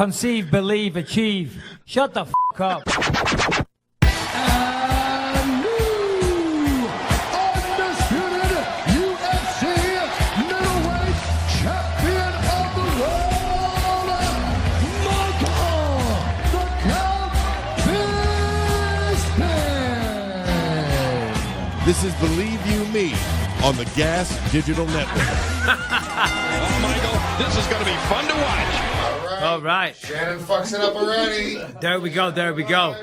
conceive, believe, achieve. Shut the f*** up. And new undisputed UFC middleweight champion of the world, Michael the Count Bisping. This is Believe You Me on the Gas Digital Network. Oh, Michael, this is going to be fun to watch. All right. Shannon fucks it up already. There we go.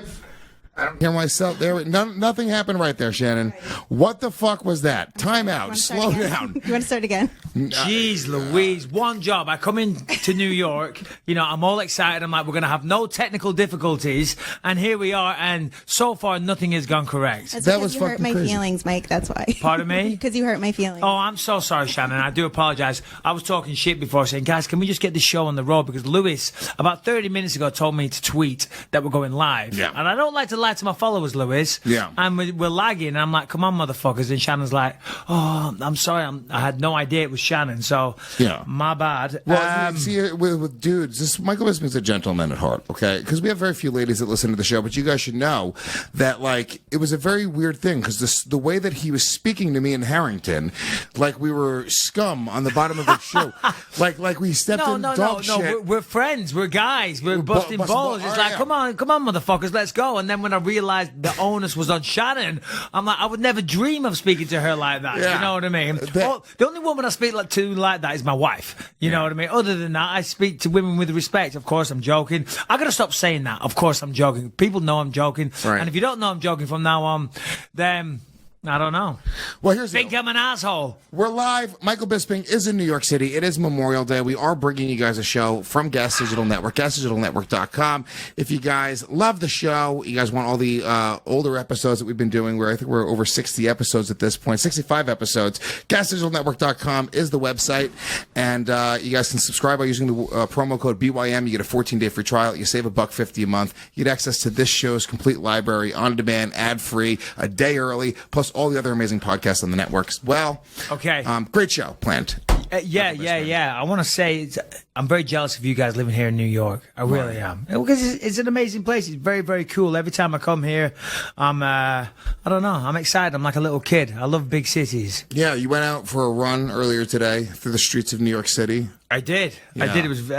I don't hear myself. Nothing happened right there, Shannon. What the fuck was that? Time out. Slow down. You want to start again? Jeez Louise, one job. I come into New York, I'm all excited. I'm like, we're going to have no technical difficulties. And here we are. And so far, nothing has gone correct. That's That because was you hurt fucking my crazy. feelings, Mike. That's why. Pardon me? Because you hurt my feelings. Oh, I'm so sorry, Shannon. I do apologize. I was talking shit before saying, guys, can we just get this show on the road? Because Lewis, about 30 minutes ago, told me to tweet that we're going live. Yeah. And I don't like to lie to my followers, Lewis. Yeah. And we're lagging. And I'm like, come on, motherfuckers. And Shannon's like, oh, I'm sorry. I had no idea it was Shannon. So, Yeah. my bad. Well, see, with dudes, Michael Bisping's a gentleman at heart, okay? Because we have very few ladies that listen to the show, but you guys should know that, like, it was a very weird thing because the way that he was speaking to me in Harrington, like we were scum on the bottom of his shoe, like we stepped in dog shit. We're friends. We're guys. We're busting balls. It's like, come on, motherfuckers, let's go. And then when I realized the onus was on Shannon, I'm like, I would never dream of speaking to her like that. Yeah. You know what I mean? The only woman I speak to like that is my wife. You know what I mean? Other than that, I speak to women with respect. Of course, I'm joking. I gotta stop saying that. Of course, I'm joking. People know I'm joking. Right. And if you don't know I'm joking from now on, then I don't know. Well, here's the Think I'm an asshole. We're live. Michael Bisping is in New York City. It is Memorial Day. We are bringing you guys a show from Gas Digital Network, gasdigitalnetwork.com. If you guys love the show, you guys want all the older episodes that we've been doing, where I think we're over 60 episodes at this point, 65 episodes. gasdigitalnetwork.com is the website, and you guys can subscribe by using the promo code BYM. You get a 14-day free trial. You save $1.50 a month. You get access to this show's complete library, on demand, ad-free, a day early, plus all the other amazing podcasts on the network as well. Okay. Great show planned. Yeah. I want to say I'm very jealous of you guys living here in New York. I really am. Because it's an amazing place. It's very, very cool. Every time I come here, I don't know. I'm excited. I'm like a little kid. I love big cities. Yeah, you went out for a run earlier today through the streets of New York City. I did. Yeah. It was.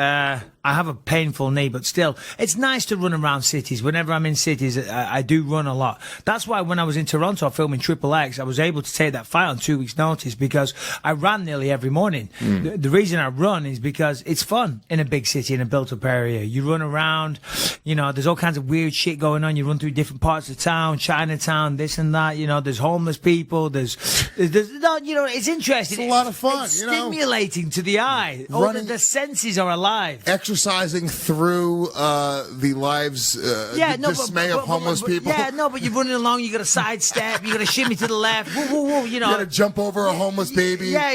I have a painful knee, but still, it's nice to run around cities. Whenever I'm in cities, I do run a lot. That's why when I was in Toronto filming Triple X, I was able to take that fight on 2 weeks' notice because I ran nearly every morning. The reason I run is because it's fun in a big city, in a built-up area. You run around, there's all kinds of weird shit going on. You run through different parts of town, Chinatown, this and that. There's homeless people. There's it's interesting. It's a lot of fun. It's stimulating to the eye. The senses are alive. Exercising through the lives, dismay of homeless people. Yeah, no, but you're running along, you got to sidestep, you got to shimmy to the left, woo, You got to jump over a homeless baby. Yeah,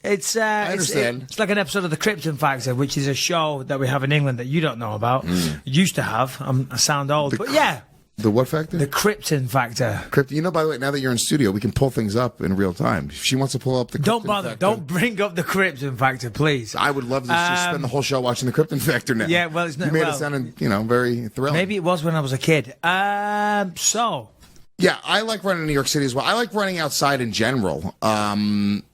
it's I understand. It's like an episode of The Krypton Factor, which is a show that we have in England that you don't know about. Used to have. I sound old, but yeah. The what factor? The Krypton Factor. By the way, now that you're in studio, we can pull things up in real time. If she wants to pull up the Krypton Don't bother. Factor, Don't bring up the Krypton Factor, please. I would love to just spend the whole show watching the Krypton Factor now. Yeah, well, it's not. You made it sound, very thrilling. Maybe it was when I was a kid. Yeah, I like running in New York City as well. I like running outside in general.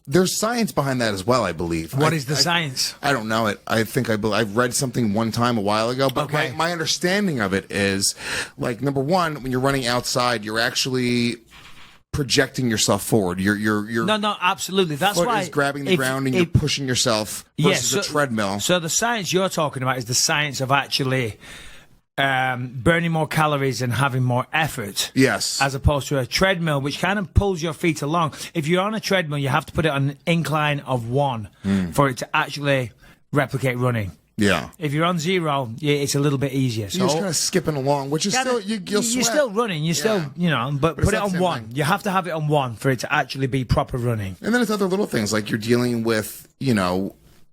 There's science behind that as well, I believe. What is the science? I don't know it. I think I've read something one time a while ago, but Okay. my understanding of it is, like, number one, when you're running outside, you're actually projecting yourself forward. Your No, absolutely. That's foot why is grabbing the ground and you're pushing yourself versus a treadmill. So the science you're talking about is the science of actually burning more calories and having more effort. Yes. As opposed to a treadmill, which kind of pulls your feet along. If you're on a treadmill, you have to put it on an incline of 1 for it to actually replicate running. Yeah. If you're on 0, it's a little bit easier. So You're just kind of skipping along, which is still, you're still running. You're still, but put it on 1. You have to have it on 1 for it to actually be proper running. And then it's other little things, like you're dealing with,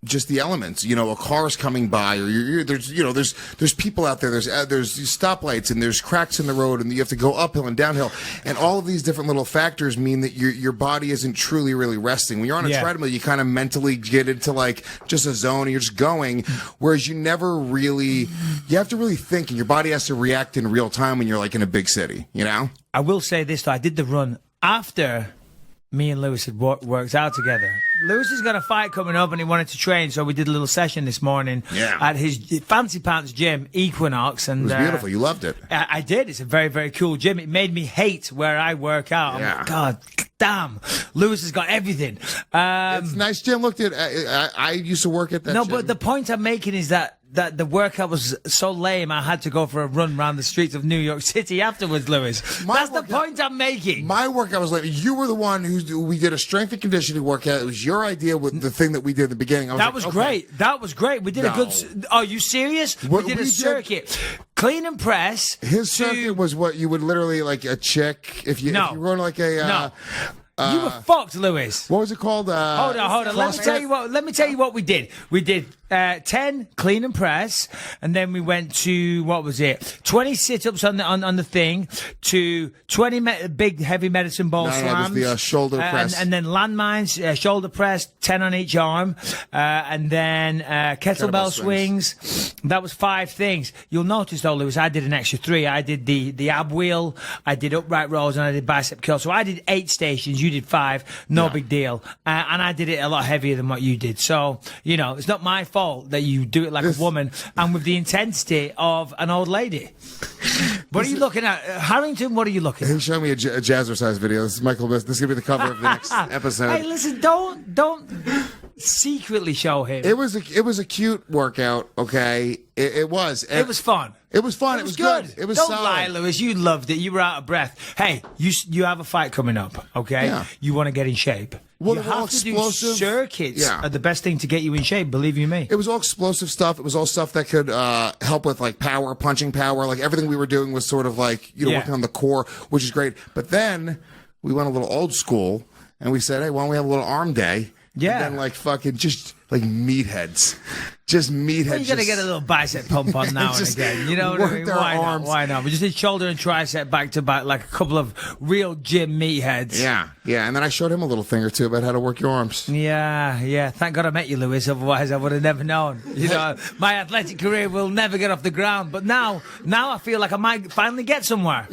just the elements. You know, a car's coming by, or there's people out there. There's stoplights, and there's cracks in the road, and you have to go uphill and downhill, and all of these different little factors mean that your body isn't truly really resting. When you're on a treadmill, you kind of mentally get into like just a zone, and you're just going. Whereas you have to really think, and your body has to react in real time when you're like in a big city. You know. I will say this though: I did the run after me and Lewis had worked out together. Lewis has got a fight coming up and he wanted to train, so we did a little session this morning at his fancy pants gym, Equinox. And it was beautiful. You loved it. I did. It's a very, very cool gym. It made me hate where I work out. I'm like, God damn, Lewis has got everything. It's a nice gym. Looked at. I used to work at that. No, gym. but the point I'm making is that the workout was so lame, I had to go for a run around the streets of New York City afterwards, Lewis. That's the point I'm making. My workout was lame. You were the one we did a strength and conditioning workout. It was your idea with the thing that we did at the beginning. That was great. That was great. We did a good... Are you serious? We did a circuit. Clean and press. His circuit was what you would literally, like a chick, if you run like a... you were fucked, Lewis. What was it called? Hold on. Let me tell you what we did. We did 10 clean and press, and then we went to, what was it? 20 sit-ups on the thing, to 20 big heavy medicine ball slams. It was the shoulder press. And then landmines, shoulder press, 10 on each arm, and then kettlebell swings. That was 5 things. You'll notice though, Lewis, I did an extra 3. I did the ab wheel, I did upright rows, and I did bicep curls. So I did 8 stations. You did 5. No big deal. And I did it a lot heavier than what you did. So, it's not my fault that you do it like a woman and with the intensity of an old lady. What are you looking at? Harrington, what are you looking at? He's showing me a jazzercise video. This is Michael Bisping. This is going to be the cover of the next episode. Hey, listen, don't secretly show him. It was a cute workout, okay? It was. It was fun. It was fun. It was good. It was Don't solid. lie, Lewis. You loved it. You were out of breath. Hey, you have a fight coming up, okay? Yeah. You want to get in shape. Well, you have to do circuits are the best thing to get you in shape, believe you me. It was all explosive stuff. It was all stuff that could help with like power, punching power. Like everything we were doing was sort of like, working on the core, which is great. But then we went a little old school and we said, hey, why don't we have a little arm day? Yeah. And then like fucking just like meatheads. Just meatheads. Well, you got to get a little bicep pump on now and again. You know what I mean? Why not? We just did shoulder and tricep back to back like a couple of real gym meatheads. Yeah. And then I showed him a little thing or two about how to work your arms. Yeah. Thank God I met you, Lewis. Otherwise, I would have never known. My athletic career will never get off the ground. But now I feel like I might finally get somewhere.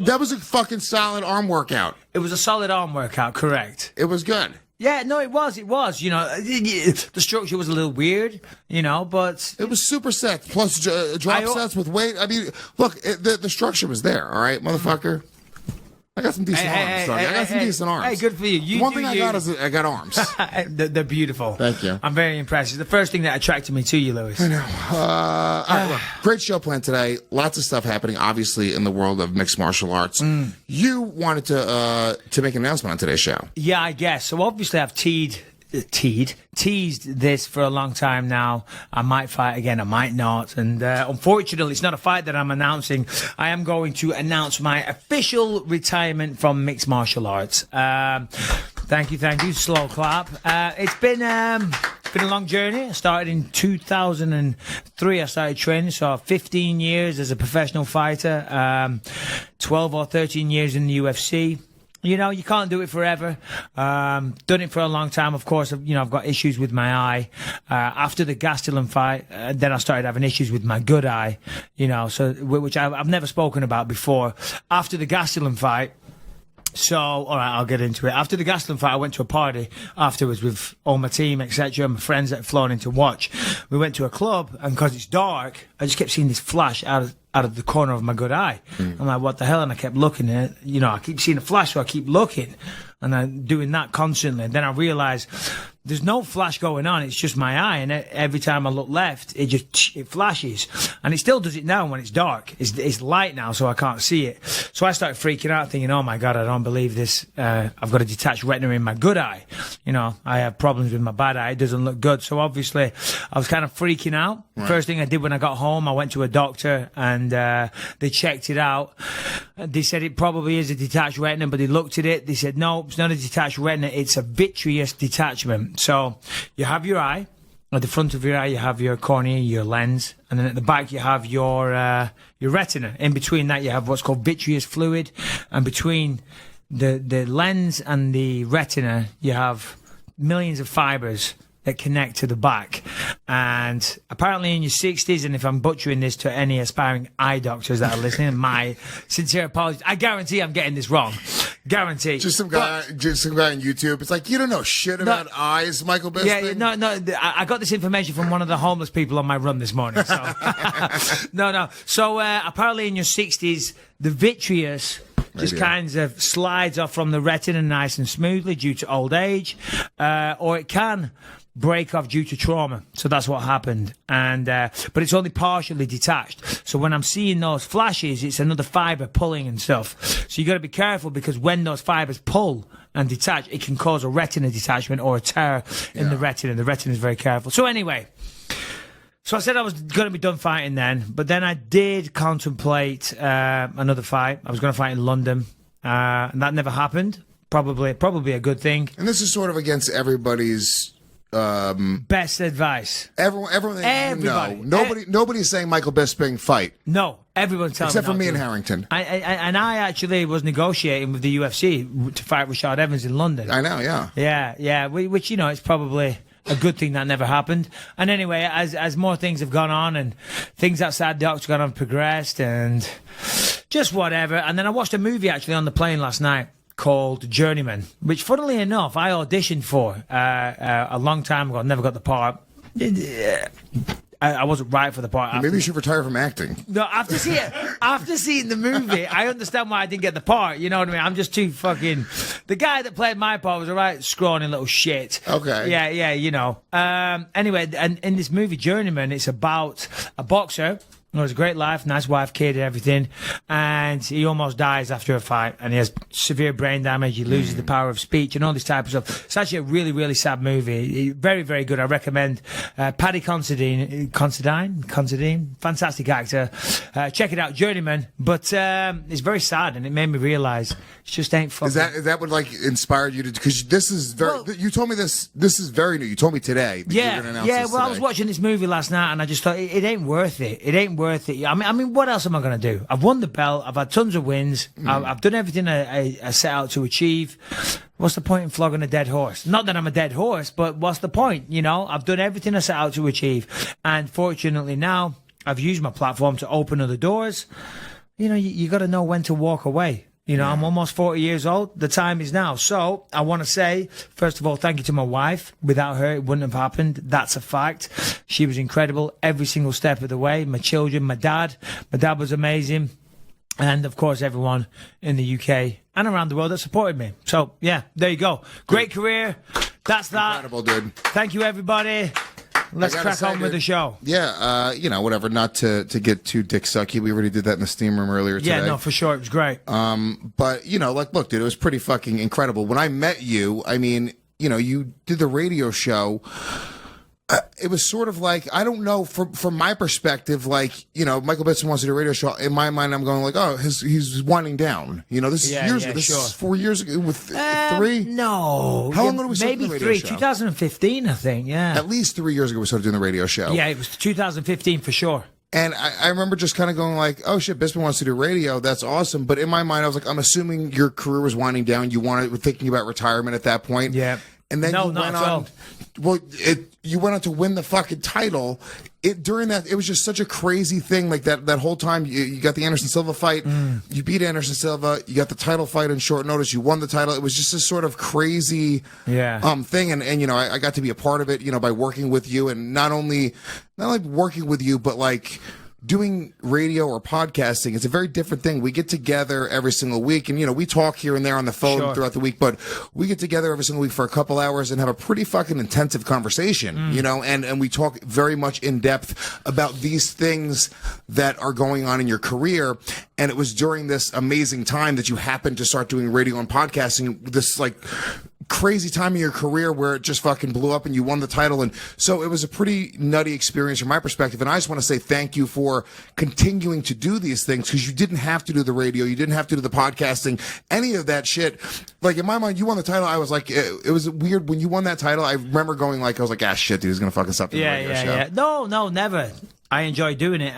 That was a fucking solid arm workout. It was a solid arm workout, correct? It was good. Yeah, no, it was. The structure was a little weird, but... It was super sets, plus drop sets with weight. I mean, look, the structure was there, all right, motherfucker? I got some decent arms, son. I got some decent arms. Hey, good for you. One thing I got is I got arms. They're beautiful. Thank you. I'm very impressed. It's the first thing that attracted me to you, Lewis. I know. All right, look, great show planned today. Lots of stuff happening, obviously, in the world of mixed martial arts. You wanted to make an announcement on today's show. Yeah, I guess. So obviously I've teased this for a long time now. I might fight again, I might not. And unfortunately, it's not a fight that I'm announcing. I am going to announce my official retirement from mixed martial arts. Thank you. Slow clap. It's been a long journey. I started in 2003. I started training, so 15 years as a professional fighter, 12 or 13 years in the UFC. You can't do it forever. Done it for a long time. Of course, I've got issues with my eye. After the Gastelum fight, then I started having issues with my good eye, which I've never spoken about before. After the Gastelum fight, so, all right, I'll get into it. After the Gastelum fight, I went to a party afterwards with all my team, etc., my friends that had flown in to watch. We went to a club, and because it's dark, I just kept seeing this flash out of the corner of my good eye. I'm like, what the hell? And I kept looking at it. I keep seeing a flash, so I keep looking. And I'm doing that constantly. And then I realized there's no flash going on. It's just my eye. And every time I look left, it flashes. And it still does it now when it's dark. It's light now, so I can't see it. So I started freaking out, thinking, oh my God, I don't believe this. I've got a detached retina in my good eye. I have problems with my bad eye. It doesn't look good. So obviously, I was kind of freaking out. Right. First thing I did when I got home, I went to a doctor and they checked it out. They said it probably is a detached retina, but they looked at it. They said, no, it's not a detached retina. It's a vitreous detachment. So you have your eye. At the front of your eye, you have your cornea, your lens, and then at the back, you have your retina. In between that, you have what's called vitreous fluid, and between the lens and the retina, you have millions of fibers that connect to the back. And apparently in your 60s, and if I'm butchering this to any aspiring eye doctors that are listening, my sincere apologies. I guarantee I'm getting this wrong. Guarantee. Just some guy on YouTube. It's like, you don't know shit about eyes, Michael Bisping. Yeah, no. I got this information from one of the homeless people on my run this morning. So, no. So apparently in your 60s, the vitreous just kind of slides off from the retina nice and smoothly due to old age, or it can break off due to trauma. So that's what happened. And but it's only partially detached. So when I'm seeing those flashes, it's another fiber pulling and stuff. So you got to be careful, because when those fibers pull and detach, it can cause a retina detachment or a tear in the retina. The retina is very careful. So anyway, so I said I was going to be done fighting then, but then I did contemplate another fight. I was going to fight in London, and that never happened. Probably a good thing. And this is sort of against everybody's best advice. Everybody. Nobody's saying Michael Bisping fight. No, everyone's telling except me for me not and to. Harrington. I actually was negotiating with the UFC to fight Rashad Evans in London. I know, yeah. Yeah. Which, it's probably a good thing that never happened. And anyway, as more things have gone on and things outside the octagon have progressed and just whatever. And then I watched a movie actually on the plane last night called Journeyman, which funnily enough I auditioned for a long time ago. Never got the part. I wasn't right for the part. Maybe you should retire from acting. No, after seeing the movie, I understand why I didn't get the part. You know what I mean? I'm just too fucking. The guy that played my part was a right scrawny little shit. Okay. Yeah. Anyway, and in this movie Journeyman, it's about a boxer. It was a great life, nice wife, kid, and everything. And he almost dies after a fight. And he has severe brain damage. He loses the power of speech and all this type of stuff. It's actually a really, really sad movie. Very, very good. I recommend Paddy Considine. Fantastic actor. Check it out, Journeyman. But it's very sad, and it made me realise it just ain't fucking. Is that what inspired you to? Because this is very. You told me this. This is very new. You told me today. That you were gonna announce this Well, I today. was watching this movie last night, and I just thought it ain't worth it. It ain't worth it. I mean, what else am I going to do? I've won the belt. I've had tons of wins. I've done everything I set out to achieve. What's the point in flogging a dead horse? Not that I'm a dead horse, but what's the point? I've done everything I set out to achieve. And fortunately now, I've used my platform to open other doors. You got to know when to walk away. I'm almost 40 years old. The time is now. So I want to say, first of all, thank you to my wife. Without her, it wouldn't have happened. That's a fact. She was incredible every single step of the way. My children, my dad. My dad was amazing. And, of course, everyone in the UK and around the world that supported me. So, yeah, there you go. Great career. That's that. Incredible, dude. Thank you, everybody. Let's crack on with the show. Yeah, whatever. Not to get too dick sucky. We already did that in the steam room earlier today. Yeah, no, for sure. It was great. But, look, dude, it was pretty fucking incredible. When I met you, I mean, you did the radio show. It was sort of like, I don't know, from my perspective, Michael Bisping wants to do a radio show. In my mind, I'm going he's winding down. This is years ago. This is 4 years ago with 3? No. How long ago we started maybe the radio 3. show? 2015, I think, yeah. At least 3 years ago we started doing the radio show. Yeah, it was 2015 for sure. And I remember just kind of going oh shit, Bisping wants to do radio. That's awesome. But in my mind, I was I'm assuming your career was winding down. You were thinking about retirement at that point. Yeah. And then you went on. Well, you went on to win the fucking title. During that, it was just such a crazy thing. Like that whole time, you got the Anderson Silva fight. You beat Anderson Silva. You got the title fight in short notice. You won the title. It was just this sort of crazy thing. And I got to be a part of it. By working with you, and not only working with you, but doing radio or podcasting. It's a very different thing. We get together every single week, and we talk here and there on the phone throughout the week, but we get together every single week for a couple hours and have a pretty fucking intensive conversation, and we talk very much in depth about these things that are going on in your career. And it was during this amazing time that you happened to start doing radio and podcasting, this crazy time of your career where it just fucking blew up and you won the title. And so it was a pretty nutty experience from my perspective. And I just want to say thank you for continuing to do these things, because you didn't have to do the radio. You didn't have to do the podcasting, any of that shit. Like, in my mind, you won the title. I was like, it was weird when you won that title. I remember going like, I was like, ah, shit, dude, he's going to fucking stop the radio show. Yeah. No, never. I enjoy doing it.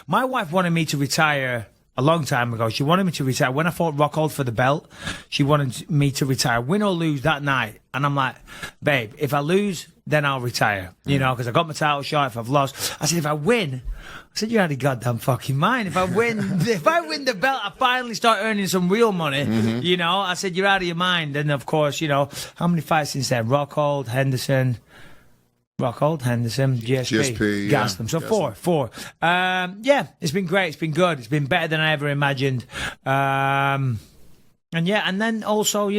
My wife wanted me to retire a long time ago. She wanted me to retire. When I fought Rockhold for the belt, she wanted me to retire, win or lose that night. And I'm like, babe, if I lose, then I'll retire. You know, because I got my title shot. If I've lost, I said, if I win, I said, you're out of your goddamn fucking mind. If I win, if I win the belt, I finally start earning some real money. You know, I said, you're out of your mind. And of course, you know, how many fights since then? Rockhold, Henderson, GSP, gassed them. So four. Yeah, it's been great. It's been good. It's been better than I ever imagined. And then also,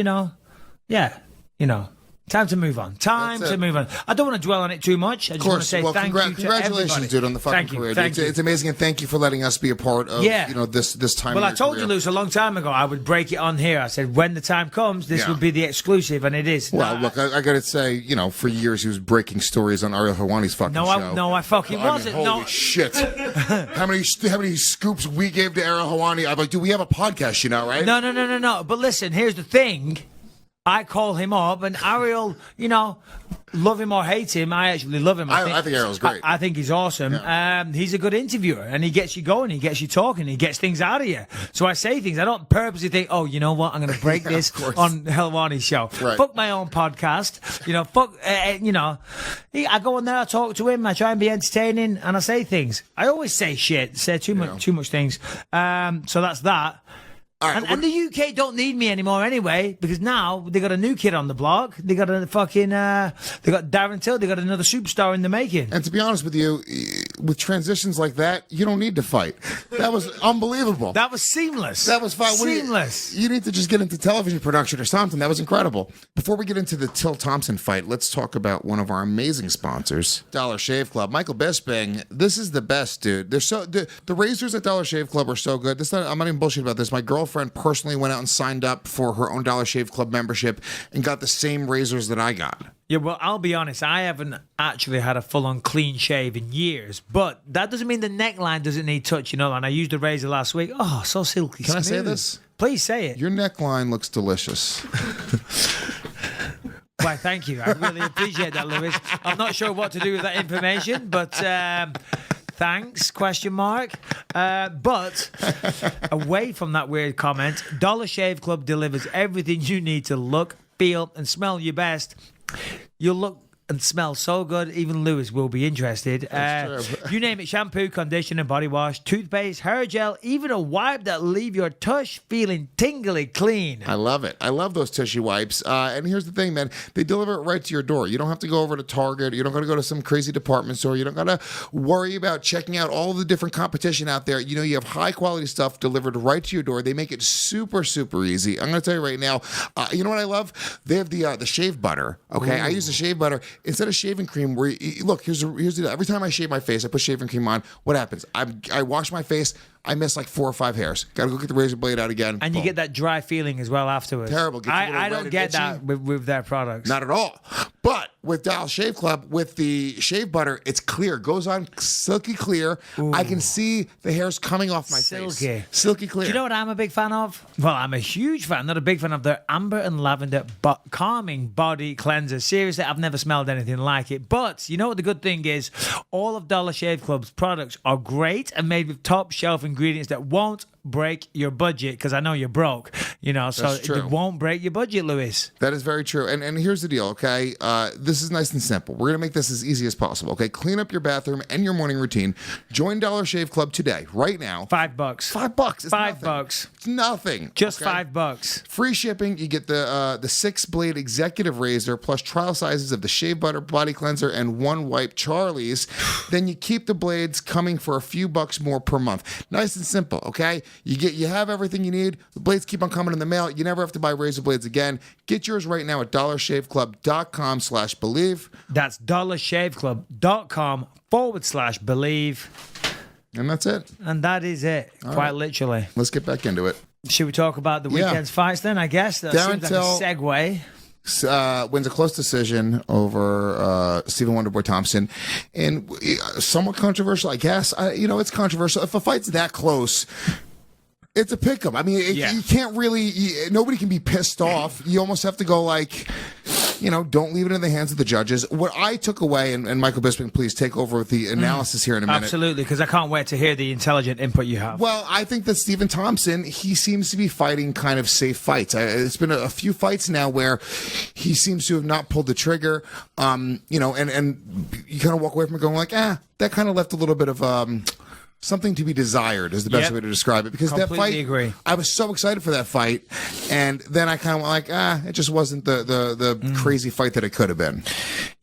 time to move on. Time to move on. I don't want to dwell on it too much. I just want to say thank you to congratulations, everybody. dude, on the fucking career. It's amazing, and thank you for letting us be a part of this time. Well, of I told you, Lewis, a long time ago, I would break it on here. I said when the time comes, this would be the exclusive, and it is. Well, look, I got to say, for years he was breaking stories on Ariel Helwani's fucking show. No, I fucking wasn't. Holy shit! How many scoops we gave to Ariel Helwani? I'm like, dude, we have a podcast, right? No. But listen, here's the thing. I call him up, and Ariel, love him or hate him, I actually love him. I think Ariel's great. I think he's awesome. Yeah. He's a good interviewer, and he gets you going, he gets you talking, he gets things out of you. So I say things. I don't purposely think, oh, you know what, I'm going to break this on Helwani's show. Right. Fuck my own podcast. I go on there, I talk to him, I try and be entertaining, and I say things. I always say shit, say too much things. So that's that. Right, and the UK don't need me anymore anyway, because now they got a new kid on the block. They got they got Darren Till. They got another superstar in the making. And to be honest with you, with transitions like that, you don't need to fight. That was unbelievable. That was seamless. That was fine. Seamless. You need to just get into television production or something. That was incredible. Before we get into the Till Thompson fight, let's talk about one of our amazing sponsors, Dollar Shave Club. Michael Bisping, this is the best, dude. They're the razors at Dollar Shave Club are so good. I'm not even bullshit about this. My girlfriend personally went out and signed up for her own Dollar Shave Club membership and got the same razors that I got. Yeah, well, I'll be honest. I haven't actually had a full-on clean shave in years, but that doesn't mean the neckline doesn't need touch, And I used the razor last week. Oh, so silky smooth. Can I say this? Please say it. Your neckline looks delicious. Why, thank you. I really appreciate that, Lewis. I'm not sure what to do with that information, but thanks, ? But away from that weird comment, Dollar Shave Club delivers everything you need to look, feel, and smell your best. You'll look and smell so good, even Lewis will be interested. You name it: shampoo, conditioner, body wash, toothpaste, hair gel, even a wipe that leave your tush feeling tingly clean. I love it. I love those tushy wipes. And here's the thing, man. They deliver it right to your door. You don't have to go over to Target. You don't got to go to some crazy department store. You don't got to worry about checking out all the different competition out there. You have high quality stuff delivered right to your door. They make it super, super easy. I'm going to tell you right now, you know what I love? They have the shave butter. Okay. Ooh. I use the shave butter. Instead of shaving cream, where look, here's the deal. Every time I shave my face, I put shaving cream on. What happens? I wash my face. I miss like 4 or 5 hairs. Got to go get the razor blade out again. And you get that dry feeling as well afterwards. Terrible. I don't get that with their products. Not at all. But with Dollar Shave Club, with the shave butter, it's clear. Goes on silky clear. Ooh. I can see the hairs coming off my face. Silky clear. Do you know what I'm a big fan of? Well, I'm a huge fan. Not a big fan of their amber and lavender calming body cleanser. Seriously, I've never smelled anything like it. But you know what the good thing is? All of Dollar Shave Club's products are great and made with top shelf ingredients that won't break your budget, because I know you're broke, so it won't break your budget, Lewis. That is very true. And here's the deal, okay? This is nice and simple. We're going to make this as easy as possible, okay? Clean up your bathroom and your morning routine. Join Dollar Shave Club today, right now. $5. $5. It's $5. It's nothing. Just okay? $5. Free shipping. You get the 6-blade executive razor plus trial sizes of the shave butter, body cleanser, and 1 wipe Charlie's. Then you keep the blades coming for a few bucks more per month. Nice and simple, okay? You have everything you need. The blades keep on coming in the mail. You never have to buy razor blades again. Get yours right now at dollarshaveclub.com/believe. That's dollarshaveclub.com/believe. And that's it. And that is it, quite literally. Let's get back into it. Should we talk about the weekend's fights then, I guess? That Darren seems like Till, a segue. wins a close decision over Stephen Wonderboy Thompson, and somewhat controversial, I guess. It's controversial. If a fight's that close, it's a pick 'em. I mean, you can't really. Nobody can be pissed off. You almost have to go like, don't leave it in the hands of the judges. What I took away, and Michael Bisping, please take over with the analysis here in a minute. Absolutely, because I can't wait to hear the intelligent input you have. Well, I think that Stephen Thompson, he seems to be fighting kind of safe fights. It's been a few fights now where he seems to have not pulled the trigger, and you kind of walk away from it going like, that kind of left a little bit of something to be desired is the best way to describe it. Because Completely that fight, agree. I was so excited for that fight, and then I kind of went like, it just wasn't the crazy fight that it could have been.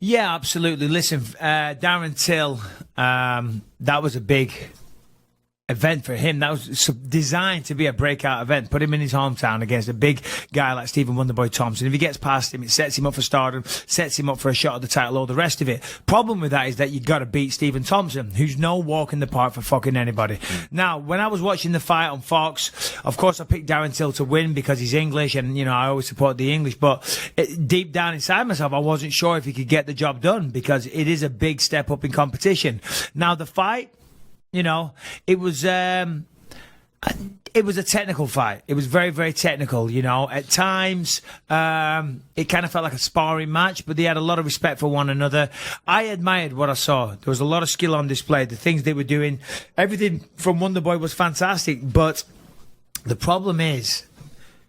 Yeah, absolutely. Listen, Darren Till, that was a big event for him. That was designed to be a breakout event. Put him in his hometown against a big guy like Stephen Wonderboy Thompson. If he gets past him, it sets him up for stardom, sets him up for a shot at the title, all the rest of it. Problem with that is that you got to beat Stephen Thompson, who's no walk in the park for fucking anybody. Now, when I was watching the fight on Fox, of course I picked Darren Till to win because he's English, and I always support the English, but deep down inside myself, I wasn't sure if he could get the job done because it is a big step up in competition. Now, the fight, it was a technical fight. It was very, very technical, At times, it kind of felt like a sparring match, but they had a lot of respect for one another. I admired what I saw. There was a lot of skill on display. The things they were doing, everything from Wonderboy was fantastic, but the problem is,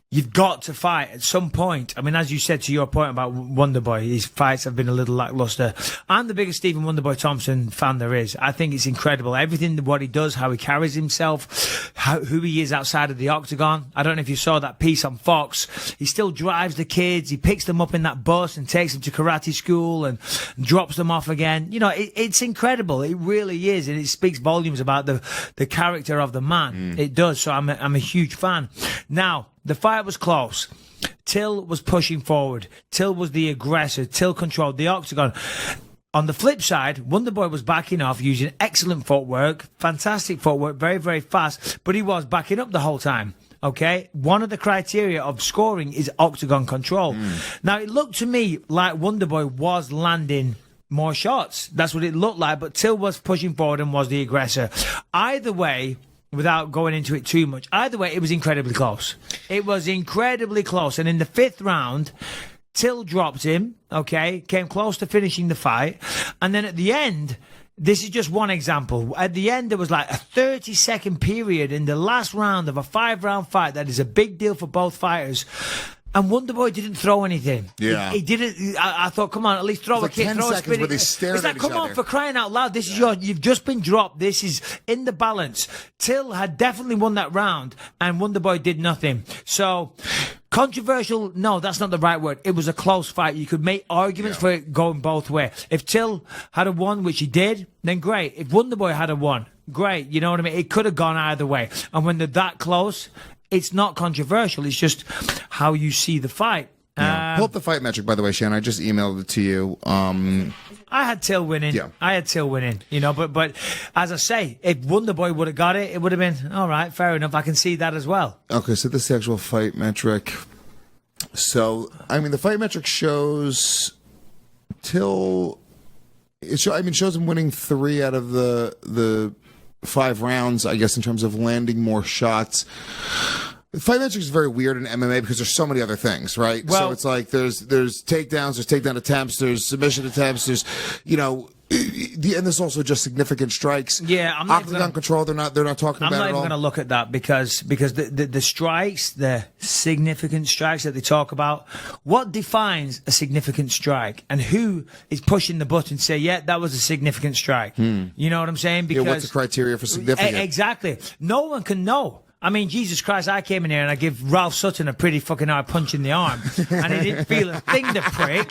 you've got to fight at some point. I mean, as you said to your point about Wonderboy, his fights have been a little lackluster. I'm the biggest Stephen Wonderboy Thompson fan there is. I think it's incredible. Everything, what he does, how he carries himself, who he is outside of the octagon. I don't know if you saw that piece on Fox. He still drives the kids. He picks them up in that bus and takes them to karate school and drops them off again. It's incredible. It really is. And it speaks volumes about the character of the man. It does. So I'm a huge fan. Now, the fight was close. Till was pushing forward. Till was the aggressor. Till controlled the octagon. On the flip side, Wonderboy was backing off using excellent footwork, fantastic footwork, very, very fast, but he was backing up the whole time. Okay? One of the criteria of scoring is octagon control. Now, it looked to me like Wonderboy was landing more shots. That's what it looked like, but Till was pushing forward and was the aggressor. Either way, without going into it too much, either way, it was incredibly close. It was incredibly close. And in the 5th round, Till dropped him, came close to finishing the fight. And then at the end, this is just one example. At the end, there was like a 30-second period in the last round of a 5-round fight that is a big deal for both fighters. And Wonderboy didn't throw anything. Yeah. He didn't. I thought, come on, at least throw a kick, throw a spin. It's like, come on, for crying out loud. This is you've just been dropped. This is in the balance. Till had definitely won that round, and Wonderboy did nothing. So, controversial, no, that's not the right word. It was a close fight. You could make arguments for it going both ways. If Till had won, which he did, then great. If Wonderboy had won, great. You know what I mean? It could have gone either way. And when they're that close, it's not controversial. It's just how you see the fight. Yeah. Pull up the fight metric, by the way, Shannon. I just emailed it to you. I had Till winning. Yeah. I had Till winning. But as I say, if Wonderboy would have got it, it would have been, all right, fair enough. I can see that as well. Okay, so this is the actual fight metric. So, the fight metric shows Till... shows him winning 3 out of the 5 rounds, I guess, in terms of landing more shots. The fight metric is very weird in MMA because there's so many other things, right? Well, so it's like there's takedowns, there's takedown attempts, there's submission attempts, there's and there's also just significant strikes. Yeah, I'm not octagon control. They're not talking about it at all. I'm not even going to look at that because the strikes, the significant strikes that they talk about. What defines a significant strike, and who is pushing the button to say, yeah, that was a significant strike? You know what I'm saying? Because what's the criteria for significant? Exactly. No one can know. I mean, Jesus Christ, I came in here and I give Ralph Sutton a pretty fucking hard punch in the arm and he didn't feel a thing to prick.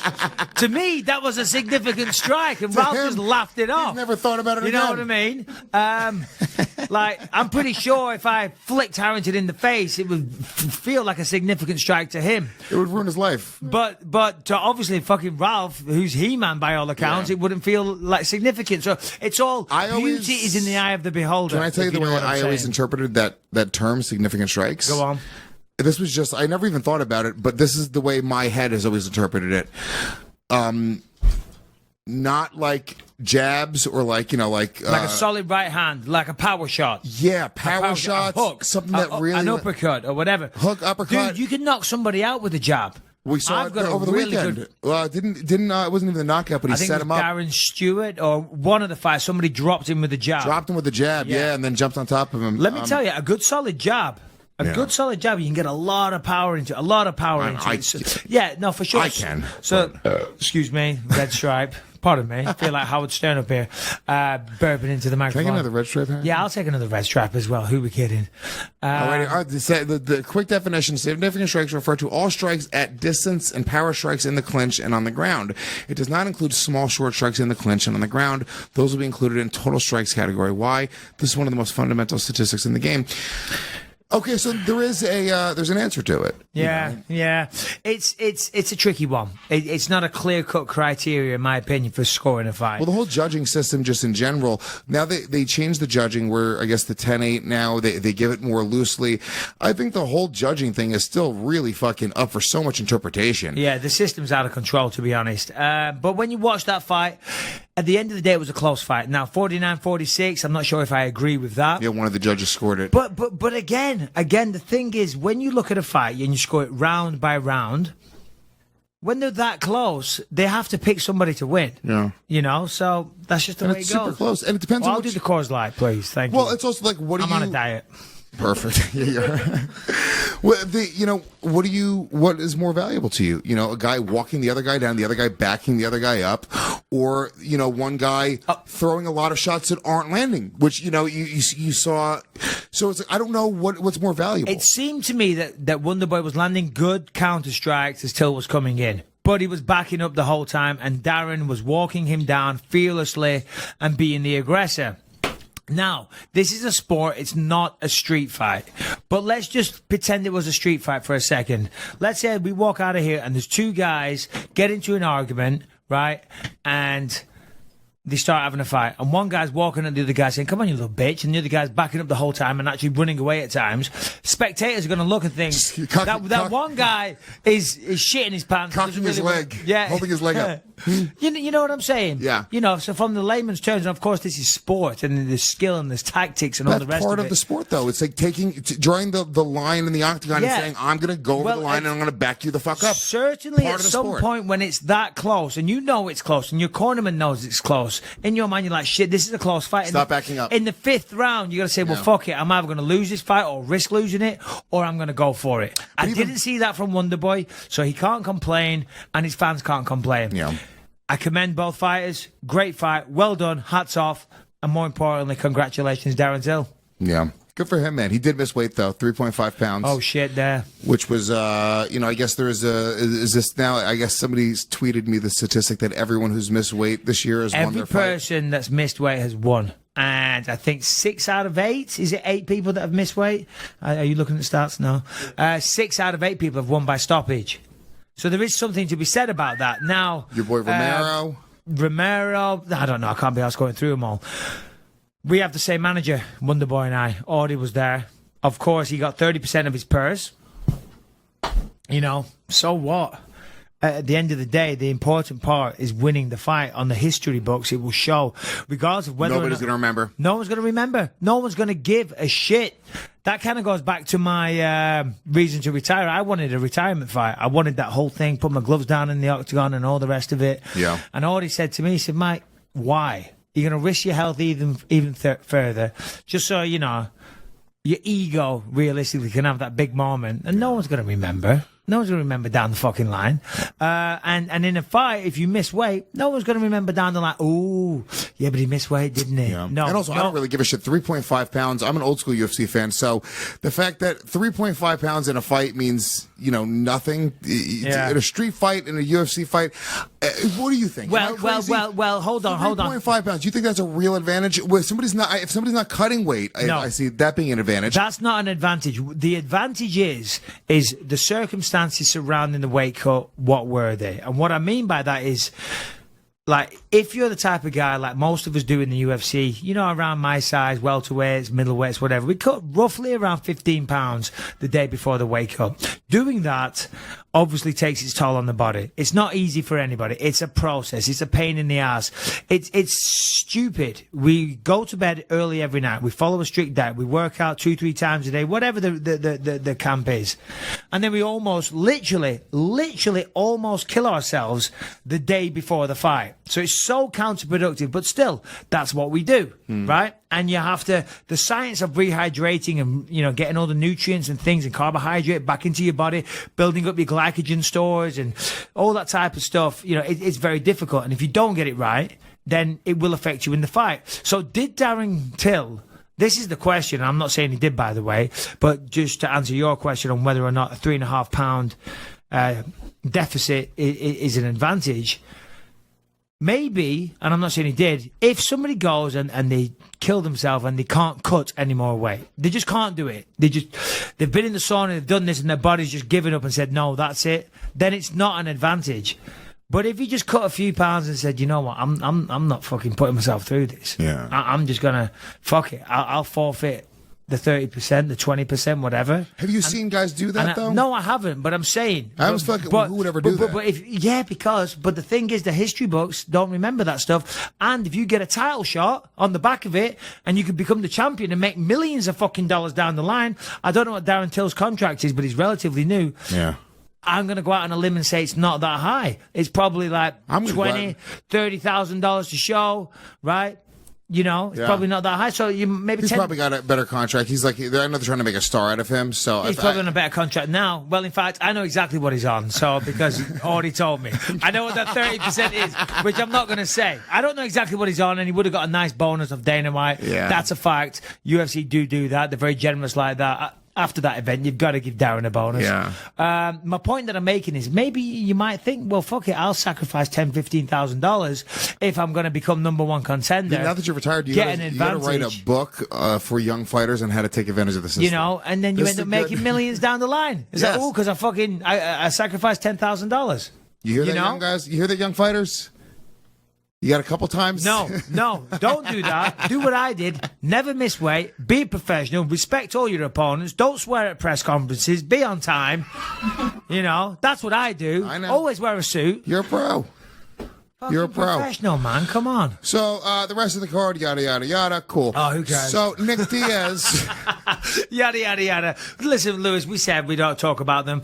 To me, that was a significant strike and Ralph just laughed it off. He's never thought about it again. You know what I mean? I'm pretty sure if I flicked Harrington in the face, it would feel like a significant strike to him. It would ruin his life. But to obviously fucking Ralph, who's He-Man by all accounts, it wouldn't feel like significant. So it's all, beauty is in the eye of the beholder. Can I tell you the way I always interpreted that term, significant strikes? Go on. this was just, I never even thought about it, but this is the way my head has always interpreted it. Not like jabs or like a solid right hand, like a power shot. Yeah, power shots, a hook, something that really an uppercut or whatever. Hook, uppercut. Dude, you can knock somebody out with a jab. We saw I've it got over the really weekend. good- Well, it wasn't even the knockout, but he I think set it him was up. Darren Stewart or one of the fights. Somebody dropped him with a jab. Dropped him with the jab, yeah, and then jumped on top of him. Let me tell you, a good solid jab. Good solid jab, you can get a lot of power into it. For sure. I can. So, excuse me, red stripe. Pardon me. I feel like Howard Stern up here, burping into the microphone. Take another red stripe here? Yeah, I'll take another red stripe as well. Who we kidding? The quick definition, significant strikes refer to all strikes at distance and power strikes in the clinch and on the ground. It does not include small, short strikes in the clinch and on the ground. Those will be included in total strikes category. Why? This is one of the most fundamental statistics in the game. Okay, so there's an answer to it. Yeah. It's a tricky one. It's not a clear-cut criteria, in my opinion, for scoring a fight. Well, the whole judging system, just in general, now they changed the judging where I guess the 10-8 now they give it more loosely. I think the whole judging thing is still really fucking up for so much interpretation. Yeah, the system's out of control, to be honest. But when you watch that fight, at the end of the day, it was a close fight. Now, 49-46, I'm not sure if I agree with that. Yeah, one of the judges scored it. But again, the thing is, when you look at a fight and you score it round by round, when they're that close, they have to pick somebody to win. Yeah. So that's just the way it goes. It's super close. And it depends Well, on I'll do the Coors Light, please. Thank you. Well, it's also like, I'm on a diet. Perfect. Yeah. What is more valuable to you? A guy walking the other guy down, the other guy backing the other guy up, or, one guy throwing a lot of shots that aren't landing, which, you saw. So it's like, I don't know what's more valuable. It seemed to me that Wonderboy was landing good counter strikes as Till was coming in. But he was backing up the whole time, and Darren was walking him down fearlessly and being the aggressor. Now, this is a sport, it's not a street fight. But let's just pretend it was a street fight for a second. Let's say we walk out of here and there's two guys get into an argument, right? And they start having a fight. And one guy's walking at the other guy saying, "Come on, you little bitch." And the other guy's backing up the whole time and actually running away at times. Spectators are going to look and think, that one guy is shitting his pants. Cocking his leg. Yeah. Holding his leg up. You know what I'm saying? Yeah. So from the layman's terms, and of course this is sport and there's skill and there's tactics and all the rest of it. That's part of the sport, though. It's like drawing the line in the octagon and saying, "I'm going to go over the line and I'm going to back you the fuck up." Certainly at some point when it's that close and you know it's close and your cornerman knows it's close, in your mind you're like, shit, this is a close fight. Stop backing up. In the fifth round, you got to say, well, fuck it. I'm either going to lose this fight or risk losing it, or I'm going to go for it. I didn't see that from Wonderboy, so he can't complain and his fans can't complain. Yeah. I commend both fighters. Great fight. Well done. Hats off. And more importantly, congratulations, Darren Till. Yeah. Good for him, man. He did miss weight, though. 3.5 pounds. Oh, shit, there. Which was, I guess is this now, I guess somebody's tweeted me the statistic that everyone who's missed weight this year has won their fight. Every person that's missed weight has won. And I think 6 out of 8, is it 8 people that have missed weight? Are you looking at the stats? No. 6 out of 8 people have won by stoppage. So there is something to be said about that. Now, your boy Romero. I don't know. I can't be asked going through them all. We have the same manager, Wonderboy and I. Audie was there. Of course, he got 30% of his purse. So what? At the end of the day, the important part is winning the fight. On the history books, it will show, regardless of whether nobody's going to remember. No one's going to remember. No one's going to give a shit. That kind of goes back to my reason to retire. I wanted a retirement fight. I wanted that whole thing, put my gloves down in the octagon and all the rest of it. Yeah. And Audie said to me, he said, "Mike, why? You're going to risk your health even further, just so, your ego realistically can have that big moment. And no one's going to remember. No one's going to remember down the fucking line. And in a fight, if you miss weight, no one's going to remember down the line. Ooh, yeah, but he missed weight, didn't he? Yeah. No. And also, I don't really give a shit. 3.5 pounds. I'm an old school UFC fan. So the fact that 3.5 pounds in a fight means, nothing. Yeah. In a street fight, in a UFC fight, what do you think? Well, hold on. 3.5 pounds. Do you think that's a real advantage? If somebody's not cutting weight, No. I see that being an advantage. That's not an advantage. The advantage is the circumstances surrounding the weight cut. What were they? And what I mean by that is, like, if you're the type of guy like most of us do in the UFC, you know, around my size, welterweights, middleweights, whatever, we cut roughly around 15 pounds the day before the wake up. Doing that obviously takes its toll on the body. It's not easy for anybody. It's a process. It's a pain in the ass. It's stupid. We go to bed early every night. We follow a strict diet. We work out 2-3 times a day, whatever the camp is. And then we almost literally almost kill ourselves the day before the fight. So it's so counterproductive, but still, that's what we do, right? And you have to, the science of rehydrating and, you know, getting all the nutrients and things and carbohydrate back into your body, building up your glycogen stores and all that type of stuff, you know, it's very difficult. And if you don't get it right, then it will affect you in the fight. So did Darren Till, this is the question, I'm not saying he did, by the way, but just to answer your question on whether or not a 3.5 pound deficit is an advantage, maybe, and I'm not saying he did, if somebody goes and they kill themselves and they can't cut any more weight, they just can't do it. They've been in the sauna, they've done this, and their body's just given up and said, no, that's it. Then it's not an advantage. But if you just cut a few pounds and said, you know what, I'm not fucking putting myself through this. Yeah. I'm just gonna fuck it. I'll forfeit the 30%, the 20%, whatever. Have you seen guys do that, though? No, I haven't, but I'm saying. I almost feel like who would ever do that? But the thing is, the history books don't remember that stuff. And if you get a title shot on the back of it, and you could become the champion and make millions of fucking dollars down the line, I don't know what Darren Till's contract is, but he's relatively new. Yeah. I'm going to go out on a limb and say it's not that high. It's probably like $20,000, $30,000 to show, right? You know, it's probably not that high. So you maybe he's probably got a better contract. He's like, I know they're trying to make a star out of him. So he's probably on a better contract now. Well, in fact, I know exactly what he's on. So because he already told me, I know what that 30% is, which I'm not going to say. I don't know exactly what he's on, and he would have got a nice bonus of Dana White. Yeah. That's a fact. UFC do that. They're very generous like that. After that event, you've got to give Darren a bonus. Yeah. My point that I'm making is maybe you might think, well, fuck it, I'll sacrifice $10,000-$15,000 if I'm going to become number one contender. Now that you're retired, you got to write a book for young fighters on how to take advantage of the system. You know, and then you end up making millions down the line. It's like, oh, because I sacrificed $10,000. You hear that, young guys? You hear that, young fighters? You got a couple times? No, don't do that. Do what I did. Never miss weight. Be professional. Respect all your opponents. Don't swear at press conferences. Be on time. You know, that's what I do. I know. Always wear a suit. You're a pro. You're a pro. Professional, man. Come on. So, the rest of the card, yada, yada, yada. Cool. Oh, who cares? So, Nick Diaz. Yada, yada, yada. Listen, Lewis, we said we don't talk about them.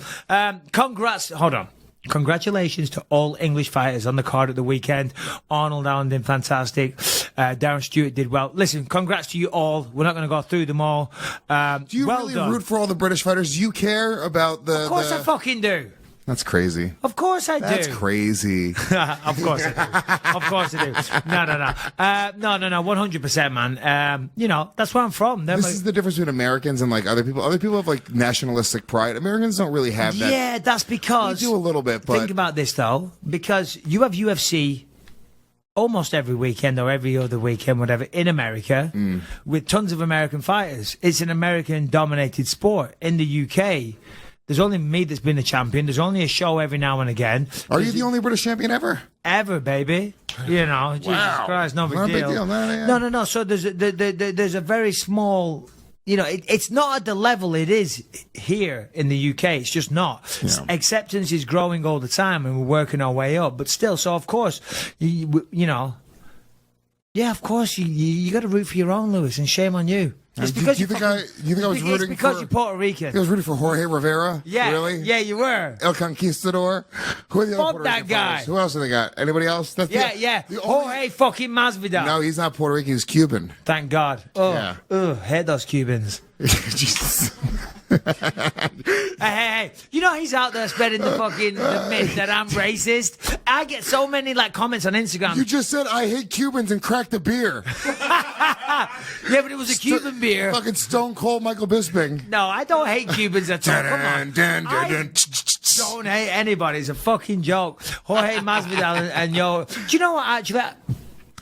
Congrats. Hold on. Congratulations to all English fighters on the card at the weekend. Arnold Allen did fantastic. Darren Stewart did well. Listen, congrats to you all. We're not going to go through them all. Do you really root for all the British fighters? Do you care about the... Of course I fucking do. That's crazy. Of course I do. That's crazy. Of course I do. Of course I do. No, 100%, man. You know, that's where I'm from. This is the difference between Americans and like other people. Other people have like nationalistic pride. Americans don't really have that. Yeah, that's because... We do a little bit, but... Think about this, though. Because you have UFC almost every weekend or every other weekend, whatever, in America with tons of American fighters. It's an American-dominated sport. In the UK... There's only me that's been a champion. There's only a show every now and again. Are you the only British champion ever? Ever, baby. You know, Jesus Christ, no big deal. No. So there's a very small, you know, it's not at the level it is here in the UK. It's just not. Yeah. Acceptance is growing all the time, and we're working our way up. But still, so of course, you know, yeah, of course, you got to root for your own, Lewis, and shame on you. It's because you think I was rooting it's because for, you're Puerto Rican. I was rooting for Jorge Rivera? Yeah. Really? Yeah, you were. El Conquistador? Who are the other Puerto that Rican guy. fighters? Who else have they got? Anybody else? That's Jorge fucking Masvidal. No, he's not Puerto Rican. He's Cuban. Thank God. Oh, yeah. Hate those Cubans. Jesus. Hey, you know he's out there spreading the myth that I'm racist. I get so many like comments on Instagram. You just said I hate Cubans and cracked a beer. Yeah, but it was a Cuban beer. Fucking stone cold Michael Bisping. No, I don't hate Cubans at all. Come on. Don't hate anybody. It's a fucking joke. Jorge Masvidal and yo. Do you know what? Actually,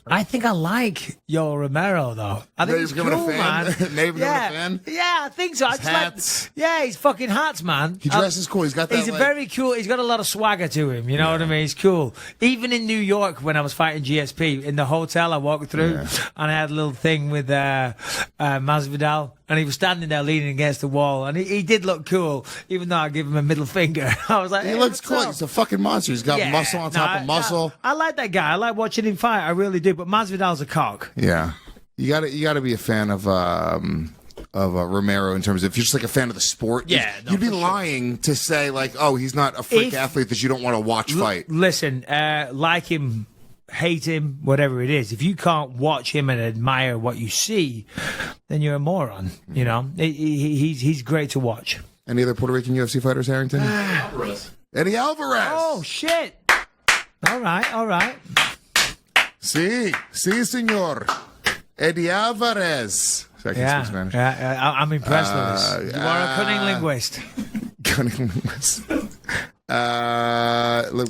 I think I like Yoel Romero though. I think he's Nave's cool, becoming a fan? man. Nave's becoming a fan? Yeah, I think so. I just hats. he's fucking hats, man. He dresses cool. He's got that. He's a very cool. He's got a lot of swagger to him. You know what I mean? He's cool. Even in New York, when I was fighting GSP in the hotel, I walked through and I had a little thing with Masvidal, and he was standing there leaning against the wall, and he did look cool, even though I gave him a middle finger. I was like, He hey, looks what's cool. up? He's a fucking monster. He's got muscle on top of muscle. I like that guy. I like watching him fight. I really do. But Masvidal's a cock. Yeah, you got to be a fan of Romero in terms of if you're just like a fan of the sport. Yeah, you'd be lying to say like, oh, he's not a freak athlete that you don't want to watch fight. Listen, like him, hate him, whatever it is. If you can't watch him and admire what you see, then you're a moron. You know, he's great to watch. Any other Puerto Rican UFC fighters, Harrington? Eddie Alvarez. Oh shit! All right. Sí, señor. Eddie Alvarez. I can speak Spanish. Yeah, I'm impressed with this. You are a cunning linguist. Cunning linguist. Look,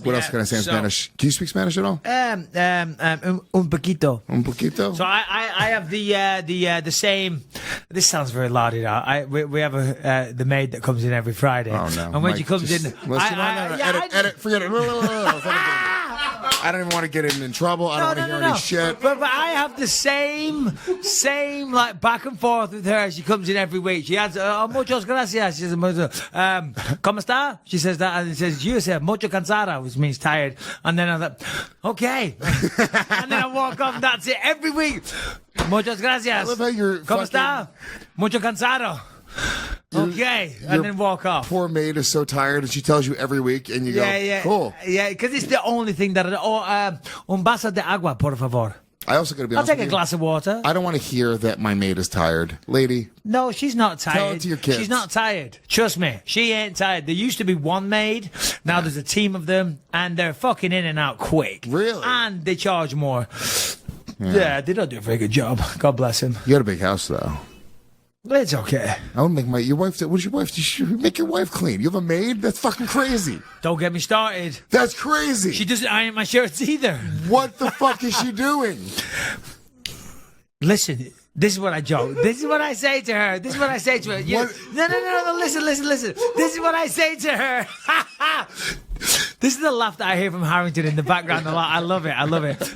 what else can I say in Spanish? Can you speak Spanish at all? Un poquito. Un poquito. So I have the same. This sounds very la-di-da. We have the maid that comes in every Friday. Oh no! And when she comes in, edit. Forget it. I don't even want to get in trouble. I don't want to hear any shit. But I have the same like back and forth with her. She comes in every week. She adds, muchas gracias. She says, ¿Cómo está? She says that, and it says, you say, mucho cansada, which means tired. And then I thought, okay. And then I walk off, and that's it. Every week. Muchas gracias. I love how you're ¿Cómo está? Mucho cansado. Okay, and then walk off. Poor maid is so tired, and she tells you every week, and you go, cool. Yeah, because it's the only thing that un vaso de agua, por favor. I also got to be I'll honest take with a you. glass of water. I don't want to hear that my maid is tired. Lady. No, she's not tired. Tell it to your kids. She's not tired. Trust me, she ain't tired. There used to be one maid. Now there's a team of them, and they're fucking in and out quick. Really? And they charge more. Yeah, they don't do a very good job. God bless him. You got a big house, though. It's okay. I would make your wife. What's your wife? You should make your wife clean. You have a maid? That's fucking crazy. Don't get me started. That's crazy. She doesn't iron my shirts either. What the fuck is she doing? Listen, this is what I joke. This is what I say to her. This is what I say to her. No. Listen. This is what I say to her. This is the laugh that I hear from Harrington in the background a lot. I love it.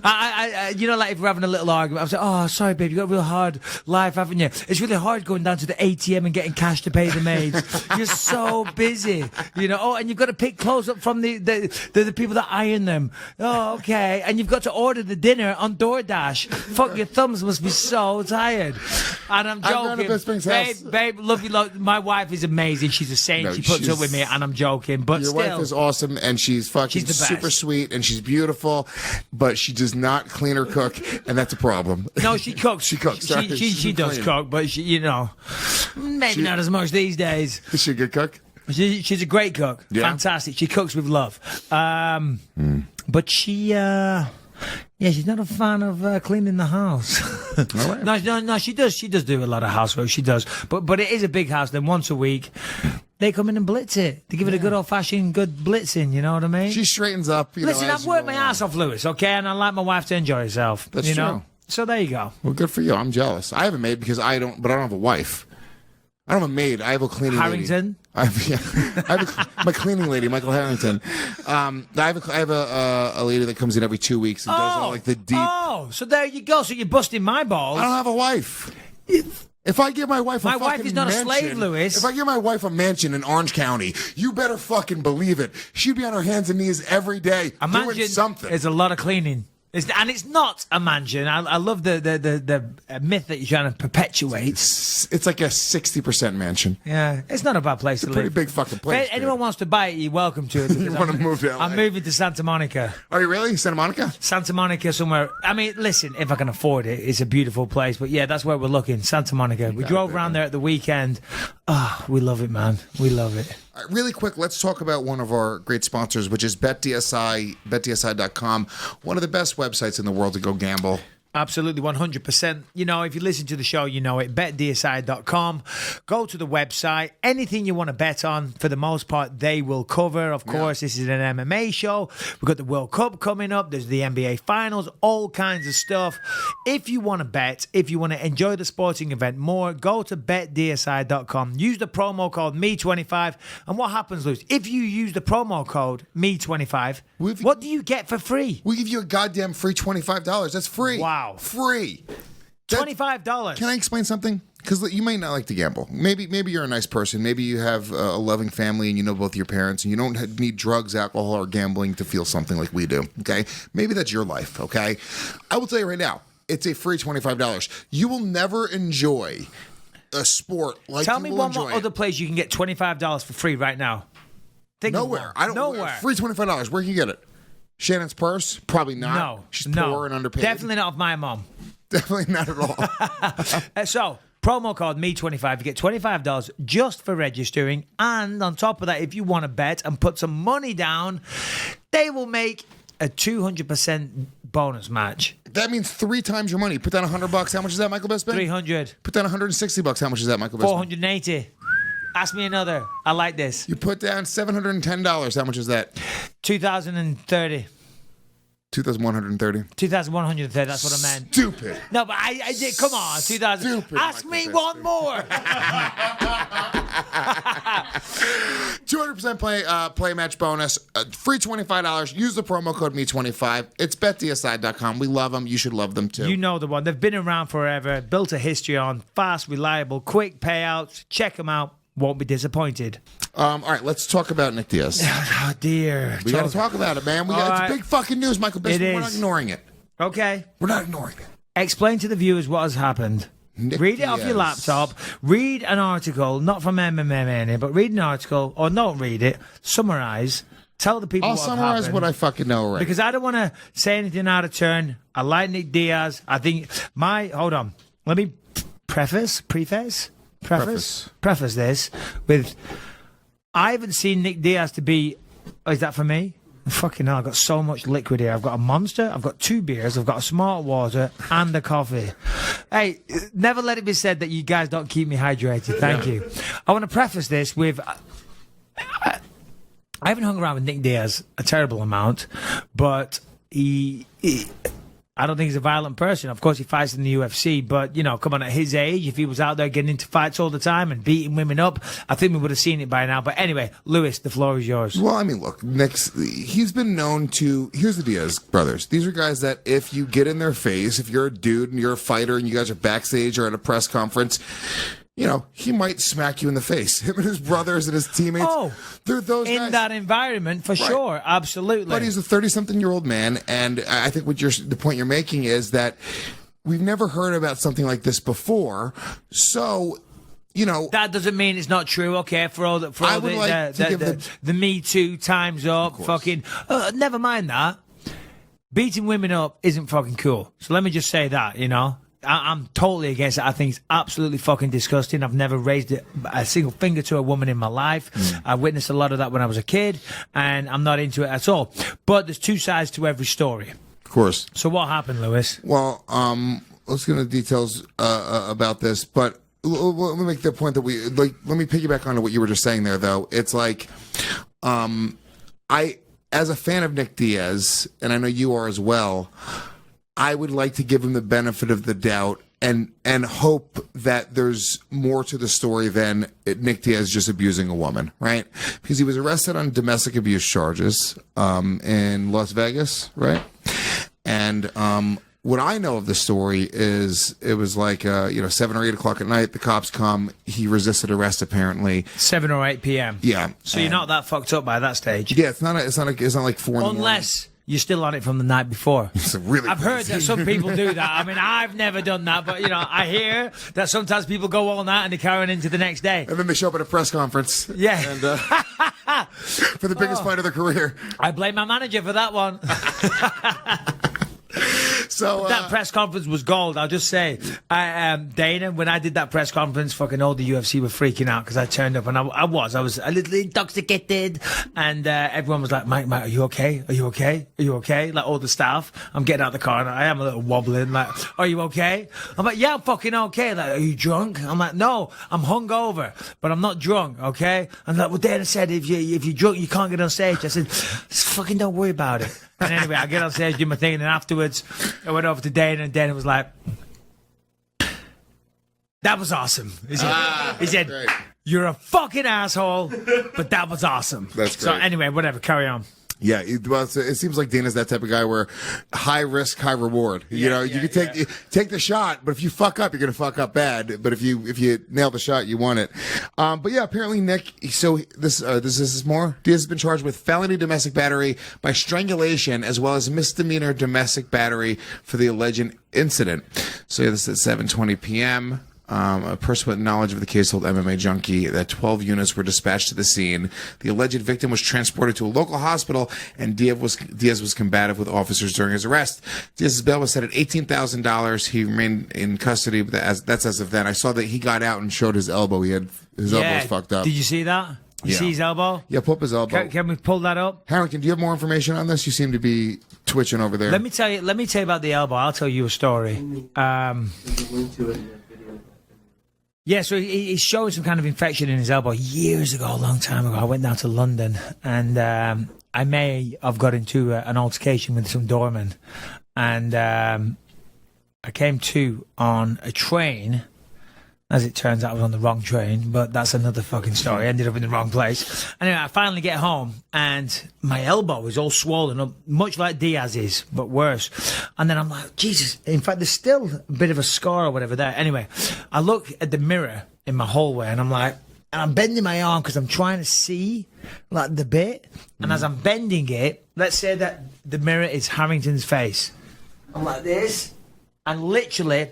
I you know, like if we're having a little argument, I'm saying, oh, sorry, babe, you got a real hard life, haven't you? It's really hard going down to the ATM and getting cash to pay the maids. You're so busy, you know. Oh, and you've got to pick clothes up from the people that iron them. Oh, okay. And you've got to order the dinner on DoorDash. Fuck, your thumbs must be so tired. And I'm joking. Babe, love you. My wife is amazing. She's a saint. No, she puts up with me, and I'm joking. But your wife is awesome, and she's fucking super sweet, and she's beautiful, but she does not clean or cook, and that's a problem. No, she cooks. She cooks. Sorry. She does cook, but she, you know, maybe not as much these days. Is she a good cook? She's a great cook. Yeah. Fantastic. She cooks with love. But she, she's not a fan of cleaning the house. No, she does. She does do a lot of housework. She does. But it is a big house. Then once a week, they come in and blitz it. They give it a good old-fashioned good blitzing, you know what I mean? She straightens up. Listen, I've worked my ass off, Lewis, okay? And I like my wife to enjoy herself. That's you know? true. So there you go. Well, good for you. I'm jealous. I have a maid because I don't have a wife. I don't have a maid. I have a cleaning Harrington? lady. My cleaning lady, Michael Harrington. I have a lady that comes in every 2 weeks and does all like the deep. Oh, so there you go. So you're busting my balls. I don't have a wife. If I give my wife a fucking wife is not mansion, a slave, Lewis. If I give my wife a mansion in Orange County, you better fucking believe it. She'd be on her hands and knees every day doing something. There's a lot of cleaning. And it's not a mansion. I love the myth that you're trying to perpetuate. It's like a 60% mansion. Yeah, it's not a bad place to live. Pretty big fucking place. If anyone wants to buy it, you're welcome to it. You want to move to LA? I'm moving to Santa Monica. Are you really? Santa Monica? Santa Monica somewhere. I mean, listen, if I can afford it, it's a beautiful place. But yeah, that's where we're looking. Santa Monica. We drove around there at the weekend. Oh, we love it, man. We love it. Really quick, let's talk about one of our great sponsors, which is BetDSI, betdsi.com, one of the best websites in the world to go gamble. Absolutely, 100%. You know, if you listen to the show, you know it. BetDSI.com. Go to the website. Anything you want to bet on, for the most part, they will cover. Of course, this is an MMA show. We've got the World Cup coming up. There's the NBA Finals, all kinds of stuff. If you want to bet, if you want to enjoy the sporting event more, go to BetDSI.com. Use the promo code ME25. And what happens, Lewis? If you use the promo code ME25, what do you get for free? We give you a goddamn free $25. That's free. Wow. Free. $25. Can I explain something? Because you might not like to gamble. Maybe you're a nice person. Maybe you have a loving family and you know both your parents and you don't need drugs, alcohol, or gambling to feel something like we do. Okay? Maybe that's your life. Okay? I will tell you right now, it's a free $25. You will never enjoy a sport like Tell you me will one enjoy more it. other place you can get $25 for free right now. Think of Nowhere. one. I don't. Nowhere. Free $25. Where can you get it? Shannon's purse? Probably not. No. She's poor and underpaid. Definitely not of my mom. Definitely not at all. So, promo code ME25. You get $25 just for registering. And on top of that, if you want to bet and put some money down, they will make a 200% bonus match. That means 3 times your money. Put down $100. How much is that, Michael Bisping? 300. Put down $160. How much is that, Michael Bisping? 480. Ask me another. I like this. You put down $710. How much is that? 2030. 2,130. 2,130. That's what I meant. Stupid. No, but I did. Come on, 2,000. Stupid, Ask Michael me Bisping. one more. 200% play match bonus. Free $25. Use the promo code ME25. It's betdsi.com. We love them. You should love them too. You know the one. They've been around forever. Built a history on fast, reliable, quick payouts. Check them out. Won't be disappointed. All right, let's talk about Nick Diaz. Oh, dear. We got to talk about it, man. It's big fucking news, Michael Bisping. It We're not is. ignoring it. Okay. We're not ignoring it. Explain to the viewers what has happened. Read it off your Diaz. laptop. Read an article, not from MMA, but read an article, or don't read it. Summarize. Tell the people I'll what summarize happened. what I fucking know already. Because I don't want to say anything out of turn. I like Nick Diaz. I think hold on. Let me preface this with, I haven't seen Nick Diaz to be, is that for me? Fucking hell, I've got so much liquid here. I've got a Monster, I've got 2 beers, I've got a Smart Water, and a coffee. Hey, never let it be said that you guys don't keep me hydrated. Thank you. I want to preface this with, I haven't hung around with Nick Diaz a terrible amount, but I don't think he's a violent person. Of course, he fights in the UFC, but, you know, come on, at his age, if he was out there getting into fights all the time and beating women up, I think we would have seen it by now. But anyway, Lewis, the floor is yours. Well, I mean, look, he's been known to, here's the Diaz brothers. These are guys that if you get in their face, if you're a dude and you're a fighter and you guys are backstage or at a press conference, you know, he might smack you in the face. Him and his brothers and his teammates. Oh, they're those in guys. that environment, for sure. Absolutely. But he's a 30-something-year-old man, and I think the point you're making is that we've never heard about something like this before. So, you know, that doesn't mean it's not true. Okay, for all the I would like to give the Me Too times up, fucking never mind that. Beating women up isn't fucking cool. So let me just say that, you know. I'm totally against it. I think it's absolutely fucking disgusting. I've never raised a single finger to a woman in my life. I witnessed a lot of that when I was a kid, and I'm not into it at all. But there's 2 sides to every story. Of course. So what happened, Lewis? Well, let's get into details about this, but let me make the point that let me piggyback onto what you were just saying there, though. It's like, as a fan of Nick Diaz, and I know you are as well, I would like to give him the benefit of the doubt and hope that there's more to the story than Nick Diaz just abusing a woman, right? Because he was arrested on domestic abuse charges in Las Vegas, right? And what I know of the story is it was like 7 or 8 o'clock at night. The cops come. He resisted arrest apparently. 7 or 8 p.m. Yeah. So you're not that fucked up by that stage. Yeah, it's not like 4 in the morning. Unless you're still on it from the night before. It's really I've heard that some people do that. I mean, I've never done that, but, you know, I hear that sometimes people go all night and they carry on into the next day. And then they show up at a press conference. Yeah. And for the biggest fight of their career. I blame my manager for that one. So That press conference was gold. I'll just say, Dana, when I did that press conference, fucking all the UFC were freaking out because I turned up and I was a little intoxicated, and everyone was like, Mike, are you okay? Are you okay? Are you okay? Like all the staff, I'm getting out of the car and I am a little wobbling. Like, are you okay? I'm like, yeah, I'm fucking okay. Like, are you drunk? I'm like, no, I'm hungover, but I'm not drunk. Okay? I'm like, well, Dana said if you're drunk, you can't get on stage. I said, fucking don't worry about it. And anyway, I get on stage, do my thing, and then afterwards, I went over to Dana, and Dana was like, that was awesome. He said, great. you're a fucking asshole, but that was awesome. That's So great. anyway, whatever, carry on. Yeah, it seems like Dana's that type of guy where high risk, high reward. You can take the shot, but if you fuck up, you're gonna fuck up bad. But if you nail the shot, you won it. But yeah, apparently Nick. So this is more. Diaz has been charged with felony domestic battery by strangulation as well as misdemeanor domestic battery for the alleged incident. So yeah, this is at 7:20 p.m. A person with knowledge of the case told MMA Junkie that 12 units were dispatched to the scene. The alleged victim was transported to a local hospital, and Diaz was combative with officers during his arrest. Diaz's bail was set at $18,000. He remained in custody, but that's as of then. I saw that he got out and showed his elbow. His elbow was fucked up. Did you see that? You see his elbow? Yeah, pull up his elbow. Can we pull that up? Harrington, do you have more information on this? You seem to be twitching over there. Let me tell you about the elbow. I'll tell you a story. Yeah, so he's showing some kind of infection in his elbow years ago, a long time ago. I went down to London, and I may have got into an altercation with some doorman, and I came to on a train. As it turns out, I was on the wrong train, but that's another fucking story. I ended up in the wrong place. Anyway, I finally get home, and my elbow is all swollen up, much like Diaz's, but worse. And then I'm like, Jesus. In fact, there's still a bit of a scar or whatever there. Anyway, I look at the mirror in my hallway, and I'm like, and I'm bending my arm because I'm trying to see, like, the bit. And as I'm bending it, let's say that the mirror is Harrington's face. I'm like this, and literally...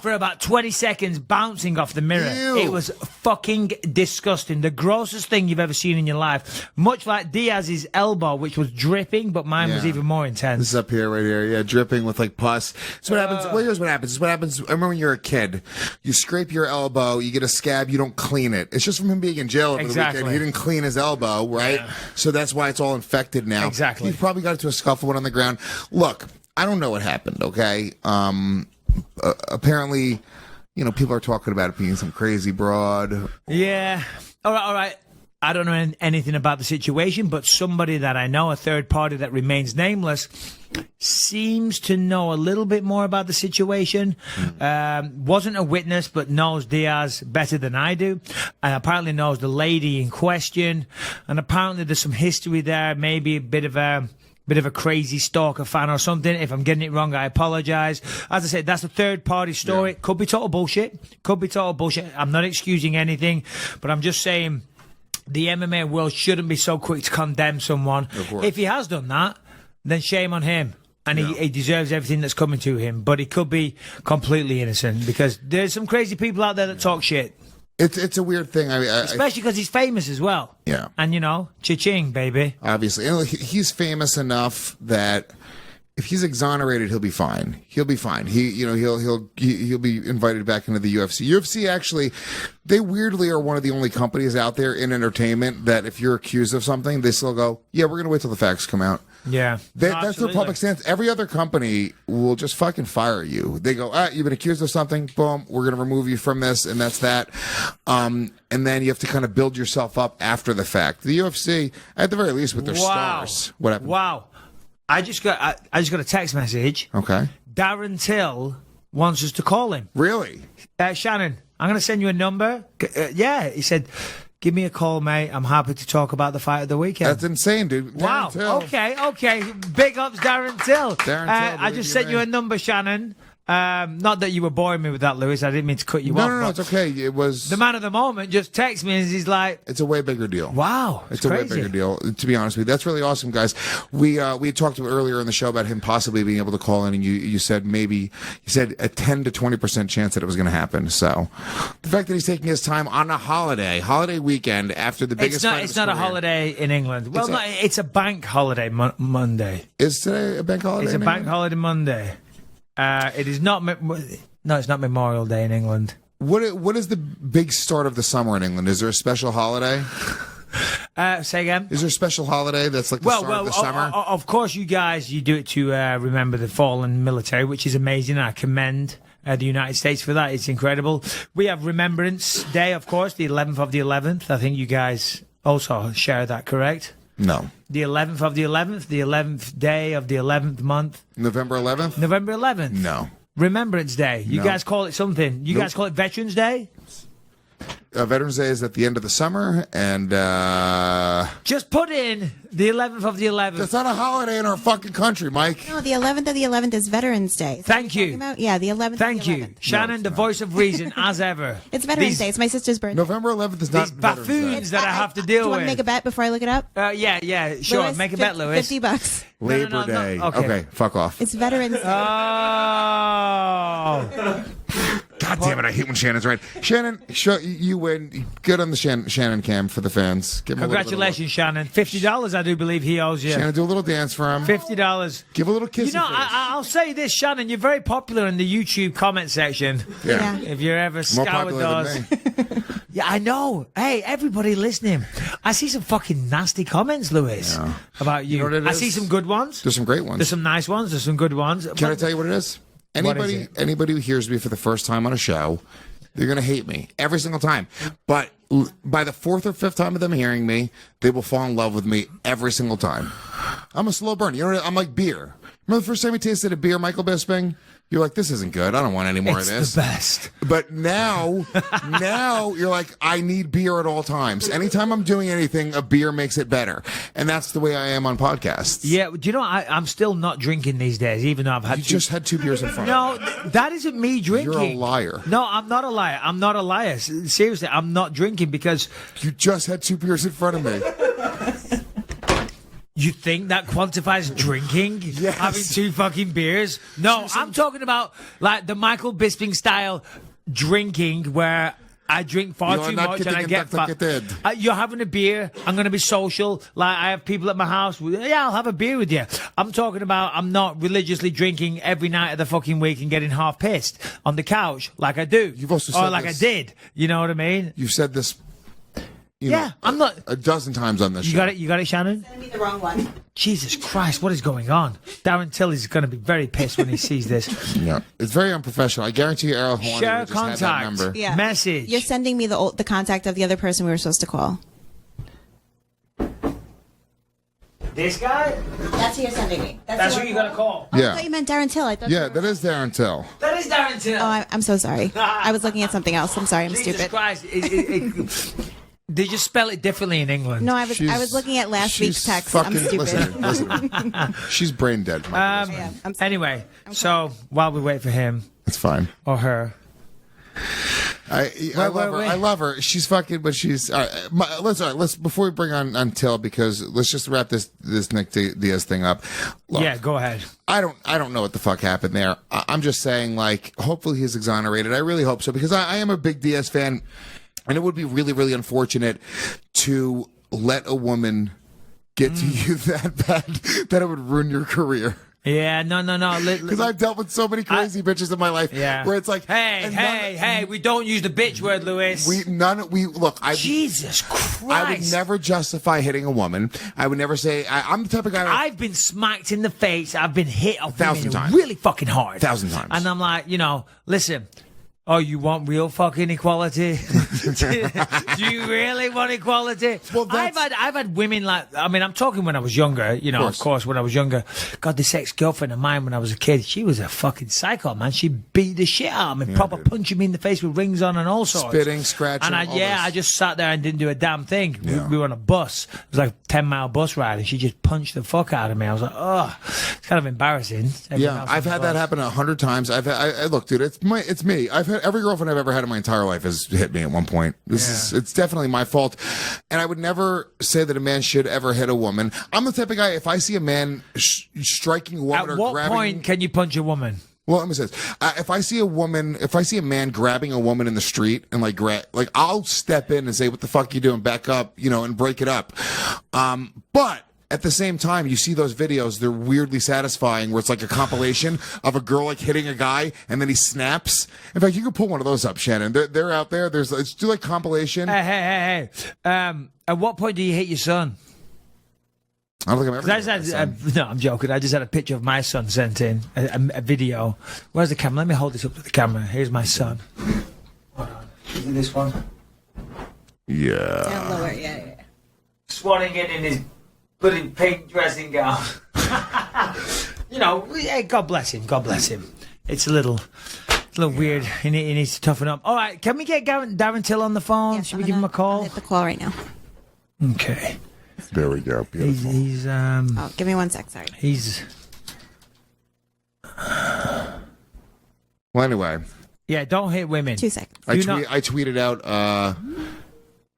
for about 20 seconds bouncing off the mirror. Ew. It was fucking disgusting. The grossest thing you've ever seen in your life. Much like Diaz's elbow, which was dripping, but mine was even more intense. This is up here, right here. Yeah, dripping with like pus. So what happens? Well, here's what happens. This is what happens. I remember when you're a kid, you scrape your elbow, you get a scab, you don't clean it. It's just from him being in jail over the weekend. He didn't clean his elbow, right? Yeah. So that's why it's all infected now. Exactly. He probably got into a scuffle, went on the ground. Look, I don't know what happened. Okay. Apparently, people are talking about it being some crazy broad. Yeah. All right. I don't know anything about the situation, but somebody that I know, a third party that remains nameless, seems to know a little bit more about the situation. Wasn't a witness, but knows Diaz better than I do. And apparently knows the lady in question. And apparently there's some history there, maybe a bit of a crazy stalker fan or something. If I'm getting it wrong, I apologize. As I said, that's a third-party story. Yeah. Could be total bullshit. I'm not excusing anything, but I'm just saying the MMA world shouldn't be so quick to condemn someone. If he has done that, then shame on him. And he deserves everything that's coming to him. But he could be completely innocent because there's some crazy people out there that talk shit. It's a weird thing. Especially because he's famous as well. Yeah. And, cha-ching, baby. Obviously. And he's famous enough that if he's exonerated, he'll be fine. He'll be fine. He'll be invited back into the UFC. UFC, actually, they weirdly are one of the only companies out there in entertainment that if you're accused of something, they still go, yeah, we're going to wait till the facts come out. Yeah. That's their public stance. Every other company will just fucking fire you. They go, you've been accused of something. Boom. We're going to remove you from this. And that's that. And then you have to kind of build yourself up after the fact. The UFC, at the very least, with their stars. What happened? Wow. I just got a text message. Okay. Darren Till wants us to call him. Really? Shannon, I'm going to send you a number. Yeah. He said, give me a call, mate. I'm happy to talk about the fight of the weekend. That's insane, dude. Wow. Darren Till. Okay. Big ups, Darren Till. Darren Till, I just sent you a number, Shannon. Not that you were boring me with that, Lewis. I didn't mean to cut you off. No, it's okay. It was The man of the moment just texts me and he's like, it's a way bigger deal. wow, It's a way bigger deal, to be honest with you. That's really awesome, guys. We had talked earlier in the show about him possibly being able to call in, and you said a 10 to 20% chance that it was going to happen. So the fact that he's taking his time on a holiday weekend after the biggest fight of his It's not a career. holiday in England. Well, it's a bank holiday Monday. Is today a bank holiday? It's a in bank England? holiday Monday. It is not. No, it's not Memorial Day in England. What is the big start of the summer in England? Is there a special holiday? Say again. Is there a special holiday that's like the start of the summer? Of course, you guys, you do it to remember the fallen military, which is amazing. I commend the United States for that. It's incredible. We have Remembrance Day, of course, the 11th of the 11th. I think you guys also share that, correct? No. The 11th of the 11th, the 11th day of the 11th month. November 11th? November 11th. No. Remembrance Day. You No. guys call it something. You guys call it Veterans Day? Veterans Day is at the end of the summer, and Just put in the 11th of the 11th. that's not a holiday in our fucking country, Mike. No, the 11th of the 11th is Veterans Day. Is that Thank what you're you. talking about? Yeah, the 11th. Thank of the you. 11th. Shannon, the voice of reason, as ever. It's Veterans These- Day. It's my sister's birthday. November 11th is not These Veterans Day. buffoons that I have to Do deal you want with. to make a bet before I look it up? Yeah, sure. Lewis, Make a bet, Lewis. $50. Labor no, Day. okay. Fuck off. It's Veterans Day. Oh. God damn it, I hate when Shannon's right. Shannon, you win. Good on the Shannon cam for the fans. Give him a little bit of Congratulations, Shannon. $50, I do believe he owes you. love. Shannon, do a little dance for him. $50. Give a little kiss. You know, I'll say this, Shannon. You're very popular in the YouTube comment section. Yeah. If you're ever More scoured popular those. than me. Yeah, I know. Hey, everybody listening. I see some fucking nasty comments, Lewis, about you. know what it I is? see some good ones. There's some great ones. There's some nice ones. There's some good ones. Can I tell you what it is? What is it? Anybody who hears me for the first time on a show, they're going to hate me every single time. But by the fourth or fifth time of them hearing me, they will fall in love with me every single time. I'm a slow burn. You know what? I'm like beer. Remember the first time you tasted a beer, Michael Bisping? You're like, this isn't good. I don't want any more It's of this. the best. But now you're like, I need beer at all times. Anytime I'm doing anything, a beer makes it better. And that's the way I am on podcasts. Yeah, do you know, I'm still not drinking these days, even though I've had You just had 2 beers in front of me. No, that isn't me drinking. You're a liar. No, I'm not a liar. I'm not a liar. Seriously, I'm not drinking because You just had 2 beers in front of me. you think that quantifies drinking? Yes. Having 2 fucking beers? No, I'm talking about like the Michael Bisping style drinking where I drink far You are too not much and I getting get fat. intoxicated. You're having a beer. I'm going to be social. Like I have people at my house. Yeah, I'll have a beer with you. I'm talking about I'm not religiously drinking every night of the fucking week and getting half pissed on the couch like I do. You've also or said like this. I did. You know what I mean? You've said this. You Yeah, know, I'm not. a dozen times on this You show. got it. You got it, Shannon. Send me the wrong one. Jesus Christ, what is going on? Darren Till is going to be very pissed when he sees this. Yeah, it's very unprofessional. I guarantee you, Errol Horner Share just had that contact. number. Yeah. Message. You're sending me the contact of the other person we were supposed to call. This guy? That's who you're sending me. That's who who you're going to call. I Yeah, thought you meant Darren Till. I thought yeah, that is Darren Till. That is Darren Till. Oh, I'm so sorry. I was looking at something else. I'm sorry. I'm Jesus stupid. Christ. They just spell it differently in England. No, I was looking at last week's she's text. I'm fucking- stupid. Listen, she's brain dead. Michael Bisping. I'm sorry. Anyway, so while we wait for him It's fine. or her. I love her. wait. I love her. She's fucking, but she's. Let's before we bring on Till, because let's just wrap this Nick Diaz thing up. Look, Yeah, go ahead. I don't know what the fuck happened there. I'm just saying, like, hopefully he's exonerated. I really hope so, because I am a big Diaz fan, and it would be really, really unfortunate to let a woman get to you that bad that it would ruin your career. Yeah, no. Because I've dealt with so many crazy bitches in my life, Yeah. where it's like, Hey, and hey, we don't use the bitch word, Lewis. look, Jesus Christ. I would never justify hitting a woman. I would never say, I'm the type of guy. I've been smacked in the face. I've been hit 1,000 times. really fucking hard. 1,000 times. And I'm like, listen, Oh, you want real fucking equality? Do you really want equality? Well, I've had women like, I mean, I'm talking when I was younger, you know, of course, when I was younger. God, this ex-girlfriend of mine when I was a kid, she was a fucking psycho, man. She beat the shit out of me, proper punching me in the face with rings on and all sorts. Spitting, scratching, and all this. I just sat there and didn't do a damn thing. Yeah. We were on a bus. It was like a 10-mile bus ride, and she just punched the fuck out of me. I was like, oh, it's kind of embarrassing. Yeah, I've had that happen 100 times. I look, dude, it's me. I've had every girlfriend I've ever had in my entire life has hit me at one point. It's definitely my fault, and I would never say that a man should ever hit a woman. I'm the type of guy, if I see a man striking a woman At or what grabbing, point can you punch a woman? well, let me say this: if I see a man grabbing a woman in the street and like I'll step in and say, "What the fuck you doing? Back up," and break it up. But at the same time, you see those videos, they're weirdly satisfying where it's like a compilation of a girl like hitting a guy and then he snaps. In fact, you can pull one of those up, Shannon. They're out there. It's do like compilation. Hey. At what point do you hit your son? I don't think I'm ever. No, I'm joking. I just had a picture of my son sent in, a video. Where's the camera? Let me hold this up to the camera. Here's my son. Hold on. Is it this one? Yeah. Down lower, yeah. Swanning in his bloody pink dressing gown. Hey, God bless him. God bless him. It's a little weird. He needs to toughen up. All right, can we get Darren Till on the phone? Yes, Should we give him a I'll call? hit the call right now. Okay. There we go. Beautiful. He's Oh, give me 1 sec. Sorry. he's Well, anyway, yeah. Don't hit women. 2 seconds. I Do not- tweeted out.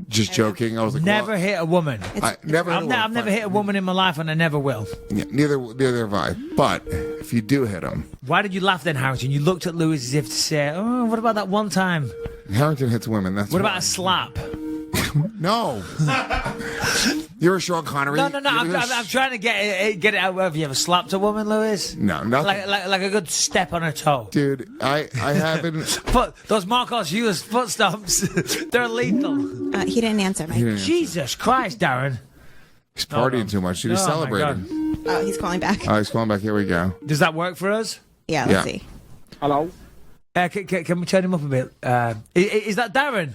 Just joking. I was like, Never hit a woman. I never. I've never hit a woman in my life, and I never will. Yeah, neither have I. But if you do hit him, Why did you laugh then, Harrington? You looked at Lewis as if to say, "Oh, what about that one time? Harrington hits women. That's What about a slap?" No. You're a Sean Connery. No. I'm trying to get it out. Have you ever slapped a woman, Lewis? No, nothing. Like a good step on her toe. Dude, I haven't. But those Marcos Hughes foot stomps, they're lethal. He didn't answer, Mike. Jesus Christ, Darren. He's partying too much. Dude, he's Oh, my celebrating. Oh, he's calling back. Oh, he's calling back. Here we go. Does that work for us? Yeah, let's Yeah. see. Hello? Can we turn him up a bit? Is that Darren?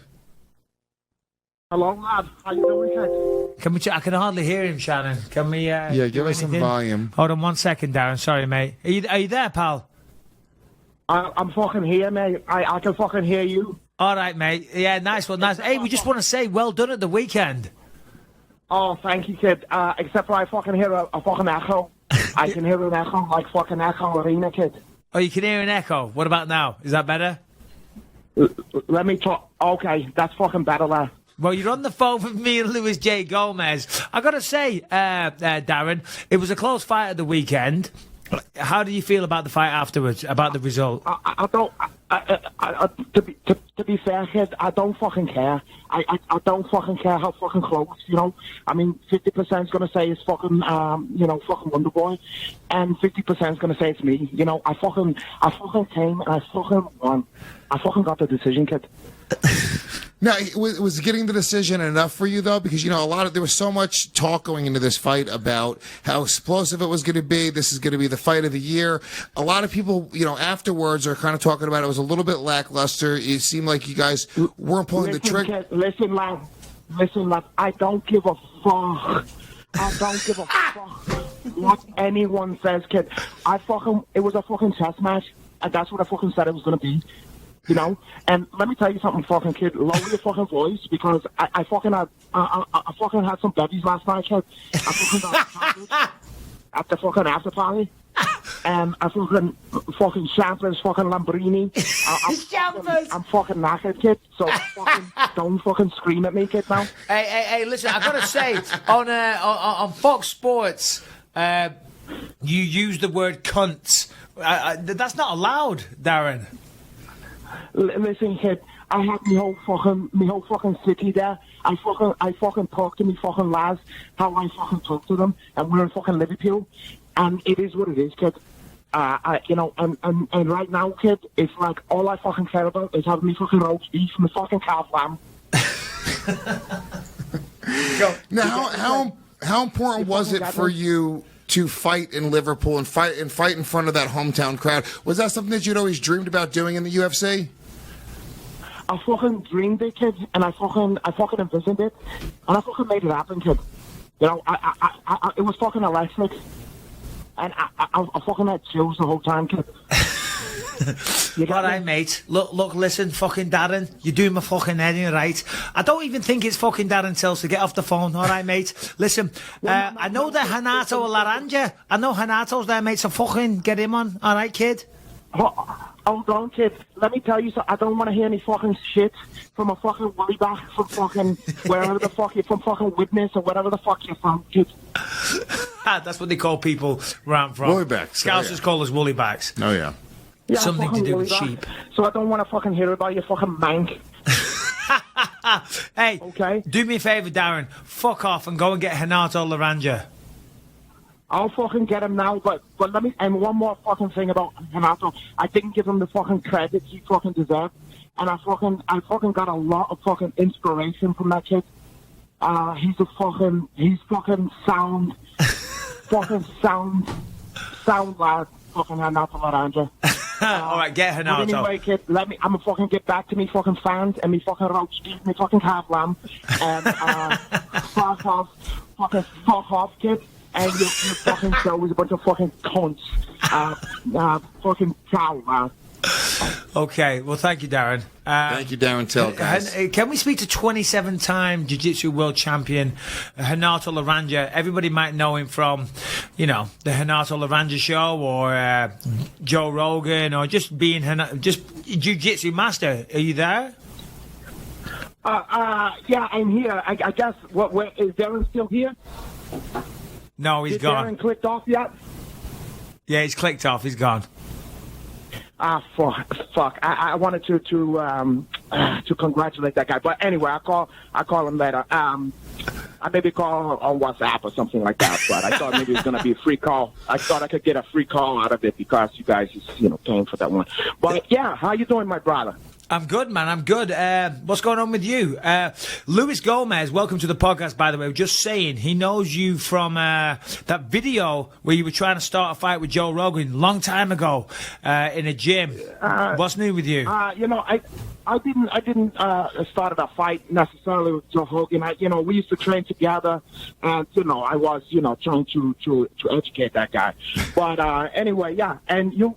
Hello, lad. How you doing, kid? Can we? I can hardly hear him, Shannon. Can we? Yeah, do give us some anything? volume. Hold on 1 second, Darren. Sorry, mate. Are you there, pal? I'm fucking here, mate. I can fucking hear you. All right, mate. Yeah, nice one. Nice. Hey, we just want to say well done at the weekend. Oh, thank you, kid. Except for I fucking hear a fucking echo. I can hear an echo like fucking Echo Arena, kid. Oh, you can hear an echo. What about now? Is that better? Let me talk. Okay, that's fucking better, lad. Well, you're on the phone with me and Luis J. Gomez. I got to say, Darren, it was a close fight at the weekend. How do you feel about the fight afterwards, about the result? I don't. To be fair, kid, I don't fucking care. I don't fucking care how fucking close, I mean, 50% is gonna say it's fucking, fucking Wonder Boy, and 50% is gonna say it's me. I fucking came and I fucking won. I fucking got the decision, kid. Now, was getting the decision enough for you though? Because there was so much talk going into this fight about how explosive it was going to be. This is going to be the fight of the year. A lot of people, afterwards are kind of talking about it was a little bit lackluster. It seemed like you guys weren't pulling the trigger. Kid, listen, lad. I don't give a fuck. I don't give a fuck what anyone says, kid. It was a fucking chess match, and that's what I fucking said it was going to be. And let me tell you something, fucking kid. Lower your fucking voice, because I fucking had some bevies last night, kid. I fucking got chocolate at the fucking after party, and I fucking champers, fucking Lamborghini. I'm fucking knackered, kid. So don't fucking scream at me, kid. Now. Hey, listen, I gotta say, on Fox Sports, you use the word cunt. That's not allowed, Darren. Listen, kid, I had me whole fucking city there. I fucking talk to me fucking lads how I fucking talk to them, and we're in fucking Liverpool, and it is what it is, kid. And right now, kid, it's like all I fucking care about is having me fucking roast beef and the fucking calf lamb. Now, how important was it for you to fight in Liverpool and fight in front of that hometown crowd? Was that something that you'd always dreamed about doing in the UFC? I fucking dreamed it, kid, and I fucking envisioned it, and I fucking made it happen, kid. You know, I it was fucking electric, and I fucking had chills the whole time, kid. All right, mate. Look, listen, fucking Darren, you're doing my fucking head in right. I don't even think it's fucking Darren Till, so get off the phone. All right, mate. Listen, I know that Renato Laranja. I know Renato's there, mate, so fucking get him on. All right, kid? Hold on, kid. Let me tell you something. I don't want to hear any fucking shit from a fucking woolly back from fucking wherever the fuck you're from, fucking Witness or whatever the fuck you're from, kid. That's what they call people where I'm from. Woolybacks. Scousers call us woolybacks. Oh, yeah. Yeah, Something to fucking do with woolly sheep. back. So I don't want to fucking hear about your fucking mank. Hey, Okay. do me a favour, Darren. Fuck off and go and get Renato Laranja. I'll fucking get him now, but let me, and one more fucking thing about Renato. I didn't give him the fucking credit he fucking deserved, and I fucking got a lot of fucking inspiration from that kid. He's fucking sound, sound lad, fucking Renato Laranja. All right, get But Renato. anyway, kid, I'ma fucking get back to me fucking fans and me fucking roast beef, me fucking calf lamb, and fuck off, kid. And your fucking show is a bunch of fucking cunts. Fucking cow, man. Okay, well, thank you, Darren. Thank you, Darren Till, guys. Can we speak to 27-time Jiu-Jitsu world champion Renato Laranja? Everybody might know him from, you know, the Renato Laranja show or Joe Rogan or just being just Jiu-Jitsu master. Are you there? Yeah, I'm here. I guess, where, is Darren still here? No, he's Did gone. Darren clicked off yet? Yeah, he's clicked off. He's gone. Fuck. I wanted to congratulate that guy, but anyway, I'll call him later. I maybe call on WhatsApp or something like that, but I thought maybe it was going to be a free call. I thought I could get a free call out of it because you guys is, paying for that one. But yeah, how you doing, my brother? I'm good, man. I'm good. What's going on with you? Luis Gomez, welcome to the podcast, by the way. Just saying, he knows you from that video where you were trying to start a fight with Joe Rogan long time ago in a gym. What's new with you? I didn't start a fight necessarily with Joe Rogan. We used to train together, and I was trying to educate that guy. But anyway, yeah. And you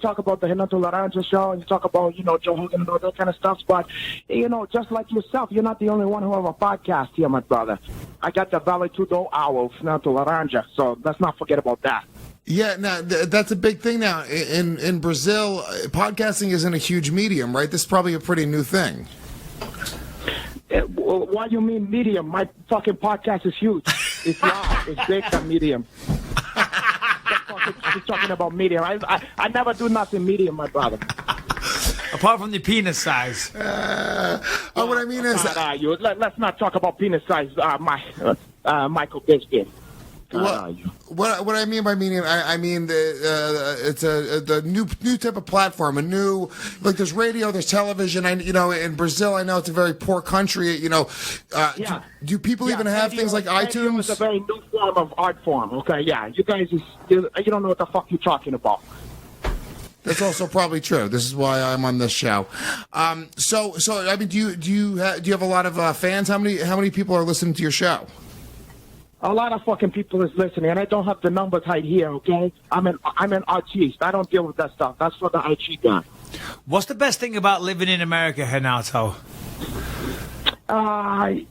talk about the Renato Laranja show, and you talk about Joe Rogan and all that kind of stuff. But just like yourself, you're not the only one who have a podcast here, my brother. I got the Vale Tudo Hour with Renato Laranja, so let's not forget about that. Yeah, now that's a big thing now. In Brazil, podcasting isn't a huge medium, right? This is probably a pretty new thing. What do you mean medium? My fucking podcast is huge. It's loud. It's big and medium. I'm talking about medium. I never do nothing medium, my brother. Apart from the penis size. What I mean is... let's not talk about penis size, Michael Bisping. What I mean by medium, I mean it's the new type of platform, a new, like there's radio, there's television. In Brazil, I know it's a very poor country. Do people even have things like iTunes? It's a very new form of art form. Okay, yeah, you guys you don't know what the fuck you're talking about. That's also probably true. This is why I'm on this show. So I mean, do you have a lot of fans? How many people are listening to your show? A lot of fucking people is listening, and I don't have the numbers right here. Okay, I'm an artiste. I don't deal with that stuff. That's for the IT guy. What's the best thing about living in America, Renato? I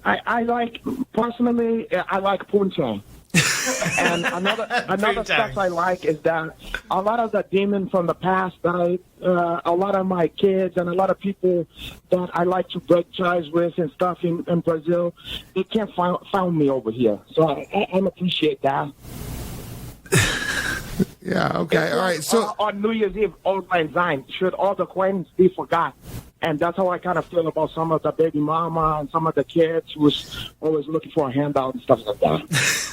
like personally. I like punching. And another stuff I like is that a lot of the demons from the past that a lot of my kids and a lot of people that I like to break ties with and stuff in Brazil, they can't find me over here. So I appreciate that. Yeah, okay, all right. So on New Year's Eve, Old Lang Syne, should all the acquaintances be forgot? And that's how I kind of feel about some of the baby mama and some of the kids who's always looking for a handout and stuff like that.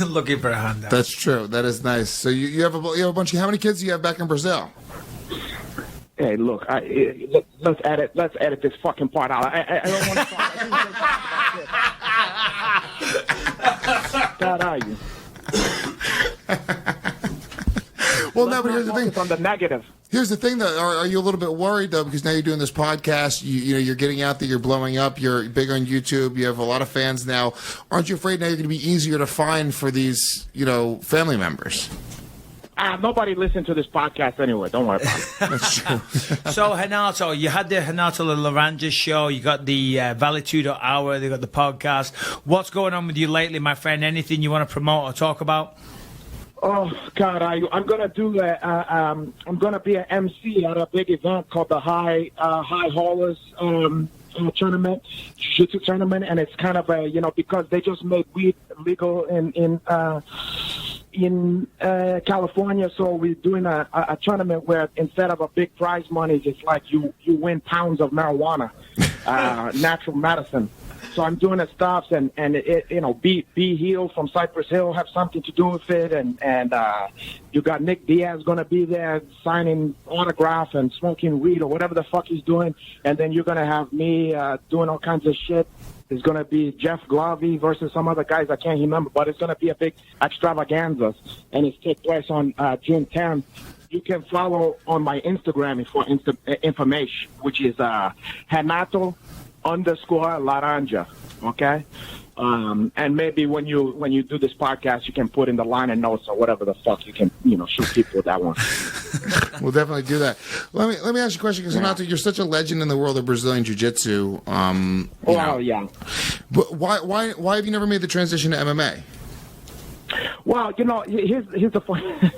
Looking for a handout. That's true. That is nice. So you have a bunch of, how many kids do you have back in Brazil? Hey, look, let's edit this fucking part out. I don't want to talk. God, are you? Well, no, but here's the thing. On the negative. Here's the thing, though. Are you a little bit worried, though, because now you're doing this podcast, you're getting out there, you're blowing up, you're big on YouTube, you have a lot of fans now. Aren't you afraid now you're going to be easier to find for these, family members? Nobody listened to this podcast anyway. Don't worry about it. That's true. So, Renato, you had the Renato Laranja show. You got the Valetudo Hour. They got the podcast. What's going on with you lately, my friend? Anything you want to promote or talk about? Oh God, I'm gonna do I'm gonna be an MC at a big event called the High Haulers tournament, jiu-jitsu tournament, and it's kind of a because they just made weed legal in California, so we're doing a tournament where instead of a big prize money, it's like you win pounds of marijuana, natural medicine. So I'm doing the stuff, and it Be Healed from Cypress Hill have something to do with it, and you got Nick Diaz gonna be there signing autograph and smoking weed or whatever the fuck he's doing, and then you're gonna have me doing all kinds of shit. There's gonna be Jeff Glavey versus some other guys I can't remember, but it's gonna be a big extravaganza, and it's take place on June 10th. You can follow on my Instagram for information, which is Renato_Laranja, okay? And maybe when you do this podcast, you can put in the liner notes or whatever the fuck you can, shoot people with that one. We'll definitely do that. Let me ask you a question, because Renato, you're such a legend in the world of Brazilian Jiu-Jitsu. Yeah. But why have you never made the transition to MMA? Well, here's the funny.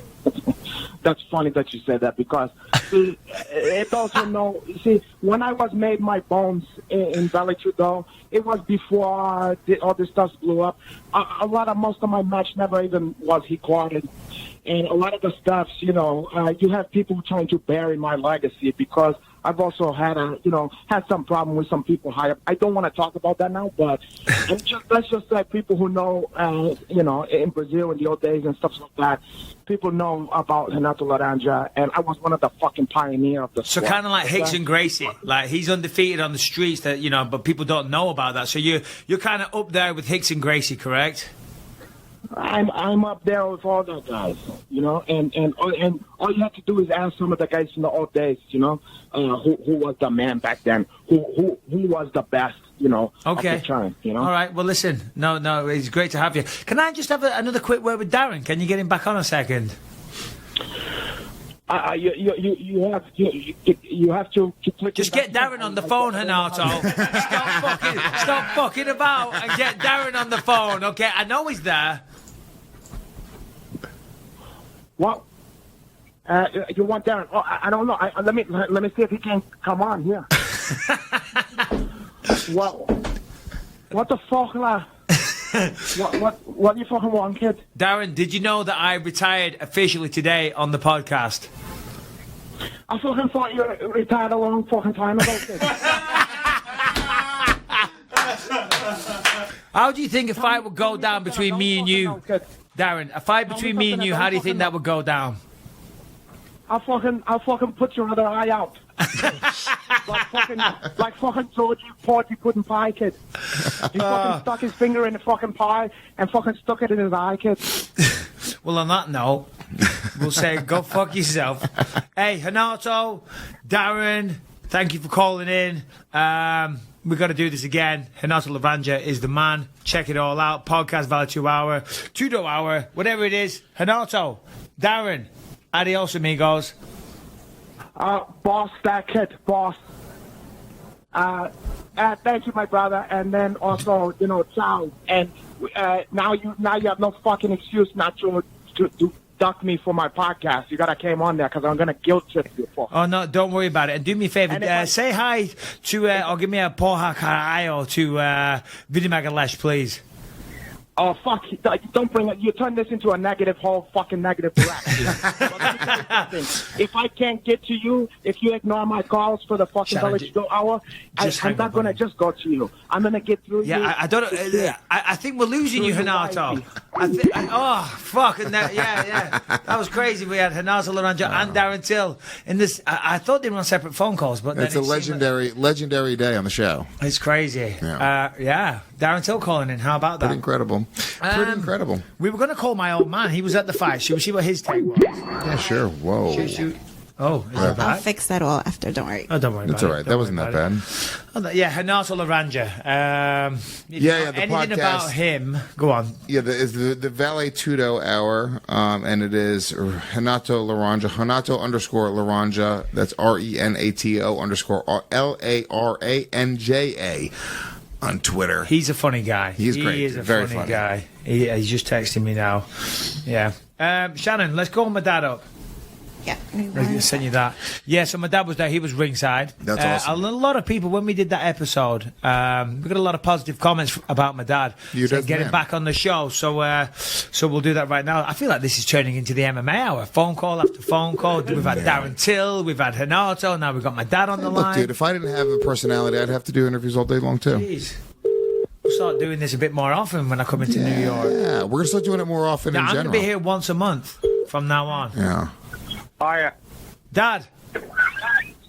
That's funny that you said that, because it also when I was made my bones in Valetudo, it was before all this stuff blew up. Most of my match never even was recorded. And a lot of the stuff, you have people trying to bury my legacy, because I've also had had some problem with some people higher. I don't want to talk about that now, but let's just say people who know, in Brazil in the old days and stuff like that, people know about Renato Laranja, and I was one of the fucking pioneers of the So sport. kind of like Hicks and Gracie, like he's undefeated on the streets, that but people don't know about that. So you're kind of up there with Hicks and Gracie, correct? I'm up there with all the guys, and all you have to do is ask some of the guys in the old days, who was the man back then, who was the best, Okay. of the time, All right. Well, listen. No, it's great to have you. Can I just have another quick word with Darren? Can you get him back on a second? You have to click. Just get Darren on the phone, Renato. Stop fucking about and get Darren on the phone. Okay, I know he's there. What? You want Darren? Oh, I don't know. Let me see if he can come on here. What the fuck, la? What do you fucking want, kid? Darren, did you know that I retired officially today on the podcast? I fucking thought you retired a long fucking time ago, kid. How do you think a fight would go down between me and you? Darren, a fight between me and you, how do you think that would go down? I'll fucking put your other eye out. like fucking Georgie Porgy pudding pie, kid. He fucking stuck his finger in the fucking pie and fucking stuck it in his eye, kid. Well, on that note, we'll say go fuck yourself. Hey, Renato, Darren, thank you for calling in. We've got to do this again. Renato Laranja is the man. Check it all out. Podcast Value 2 Hour, Tudo Hour, whatever it is. Renato, Darren, adios, amigos. Boss, that kid, boss. Thank you, my brother. And then also, ciao. And now you have no fucking excuse not to duck me for my podcast. You gotta come on there, because I'm gonna guilt trip you for. Oh no, don't worry about it. And do me a favor, say hi to or give me a porra caralho to Vinny Magalesh, please. Oh, fuck. Don't bring it. You turn this into a whole fucking negative rap. If I can't get to you, if you ignore my calls for the fucking Village Hour, I'm not going to just go to you. I'm going to get through you. Yeah, I don't know. I think we're losing you, Renato. Oh, fuck. And yeah. That was crazy. We had Renato Laranja and Darren Till in this. I thought they were on separate phone calls, but it's a legendary day on the show. It's crazy. Yeah. Darren Till calling in. How about that? Pretty incredible. Pretty incredible. We were going to call my old man. He was at the fight. Should we see what his take was? Yeah, sure. Whoa. Oh, is it I'll back? fix that all after. Don't worry. Oh, don't worry That's about all it. right. Don't That worry wasn't that about bad. it. Oh, yeah, Renato Laranja. If you Yeah, know yeah, the anything podcast. about him, go on. Yeah, it's the Valet Tudo hour, and it is Renato Laranja, Renato underscore Laranja. That's RENATO underscore LARANJA on Twitter. He's a funny guy. He's great. He is a Very funny funny. guy. He's just texting me now. Yeah. Shannon, let's call my dad up. Yeah. I'll send you that. Yeah, so my dad was there. He was ringside. That's awesome. A lot of people, when we did that episode, we got a lot of positive comments about my dad. You So did, get him man. back on the show. So we'll do that right now. I feel like this is turning into the MMA hour. Phone call after phone call. We've had Darren Till. We've had Renato. Now we've got my dad on the Look, line. dude, if I didn't have a personality, I'd have to do interviews all day long, too. Jeez. We'll start doing this a bit more often when I come into New York. Yeah, we're going to start doing it more often Now, in I'm going general. to be here once a month from now on. Yeah. Hiya. Dad.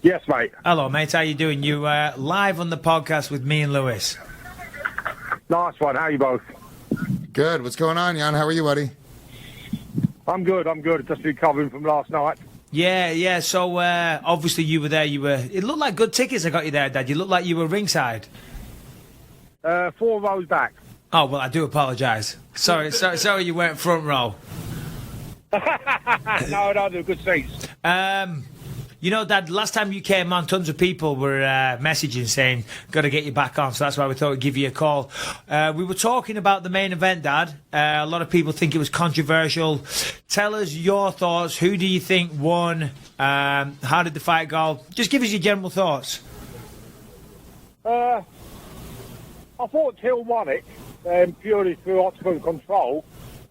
Yes, mate. Hello, mate. How you doing? You live on the podcast with me and Lewis. Nice one. How you both? Good. What's going on, Jan? How are you, buddy? I'm good. Just recovering from last night. Yeah. So obviously you were there. It looked like good tickets I got you there, Dad. You looked like you were ringside. 4 rows back. Oh well, I do apologise. Sorry, you weren't front row. No, they're good seats. You know, Dad, last time you came on, tons of people were messaging saying, got to get you back on, so that's why we thought we'd give you a call. We were talking about the main event, Dad. A lot of people think it was controversial. Tell us your thoughts. Who do you think won? How did the fight go? Just give us your general thoughts. I thought Till won it, purely through optimal control.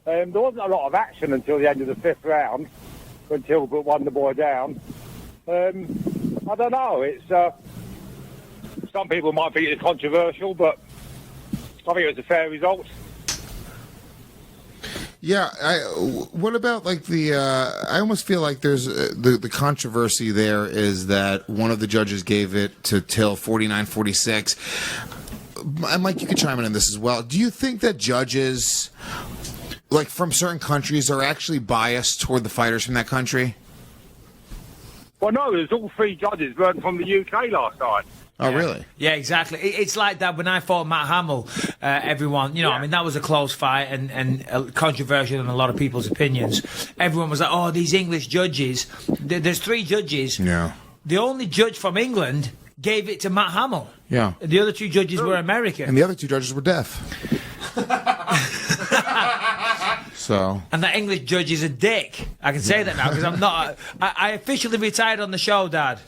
There wasn't a lot of action until the end of the 5th round, when Till won the boy down. I don't know. It's some people might think it's controversial, but I think it was a fair result. Yeah, what about like I almost feel like there's the controversy there is that one of the judges gave it to Till 49-46. And Mike, you could chime in on this as well. Do you think that judges, like from certain countries, are actually biased toward the fighters from that country? Well, no, there's all 3 judges weren't from the UK last night. Oh, really? Yeah, exactly. It's like that when I fought Matt Hamill, everyone, I mean, that was a close fight and controversial in a lot of people's opinions. Everyone was like, oh, these English judges. There's 3 judges. Yeah. The only judge from England gave it to Matt Hamill. Yeah. The other 2 judges were American. And the other 2 judges were deaf. So. And that English judge is a dick. I can say that now because I'm not. I officially retired on the show, Dad.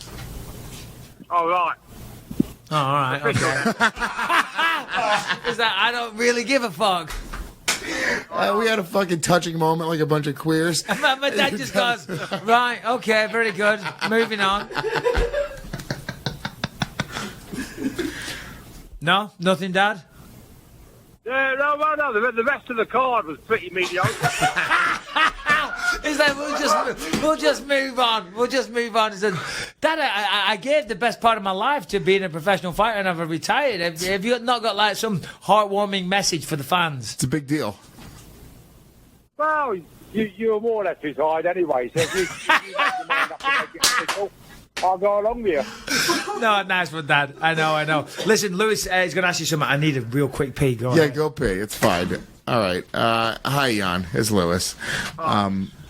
All right. Oh, all right. Okay. Is that I don't really give a fuck. We had a fucking touching moment like a bunch of queers. My dad just goes, right, okay, very good. Moving on. No? Nothing, Dad? Yeah, no, the rest of the card was pretty mediocre. Is that we'll just move on. We'll just move on. Dad, I gave the best part of my life to being a professional fighter and I've retired. Have you not got like some heartwarming message for the fans? It's a big deal. Well, you were more or less retired anyway, so if you make your mind up to make it official, I'll go along with you. No, nice one, Dad. I know. Listen, Lewis is going to ask you something. I need a real quick pee. Go on. Yeah, go pee. It's fine. All right. Hi, Jan. It's Lewis.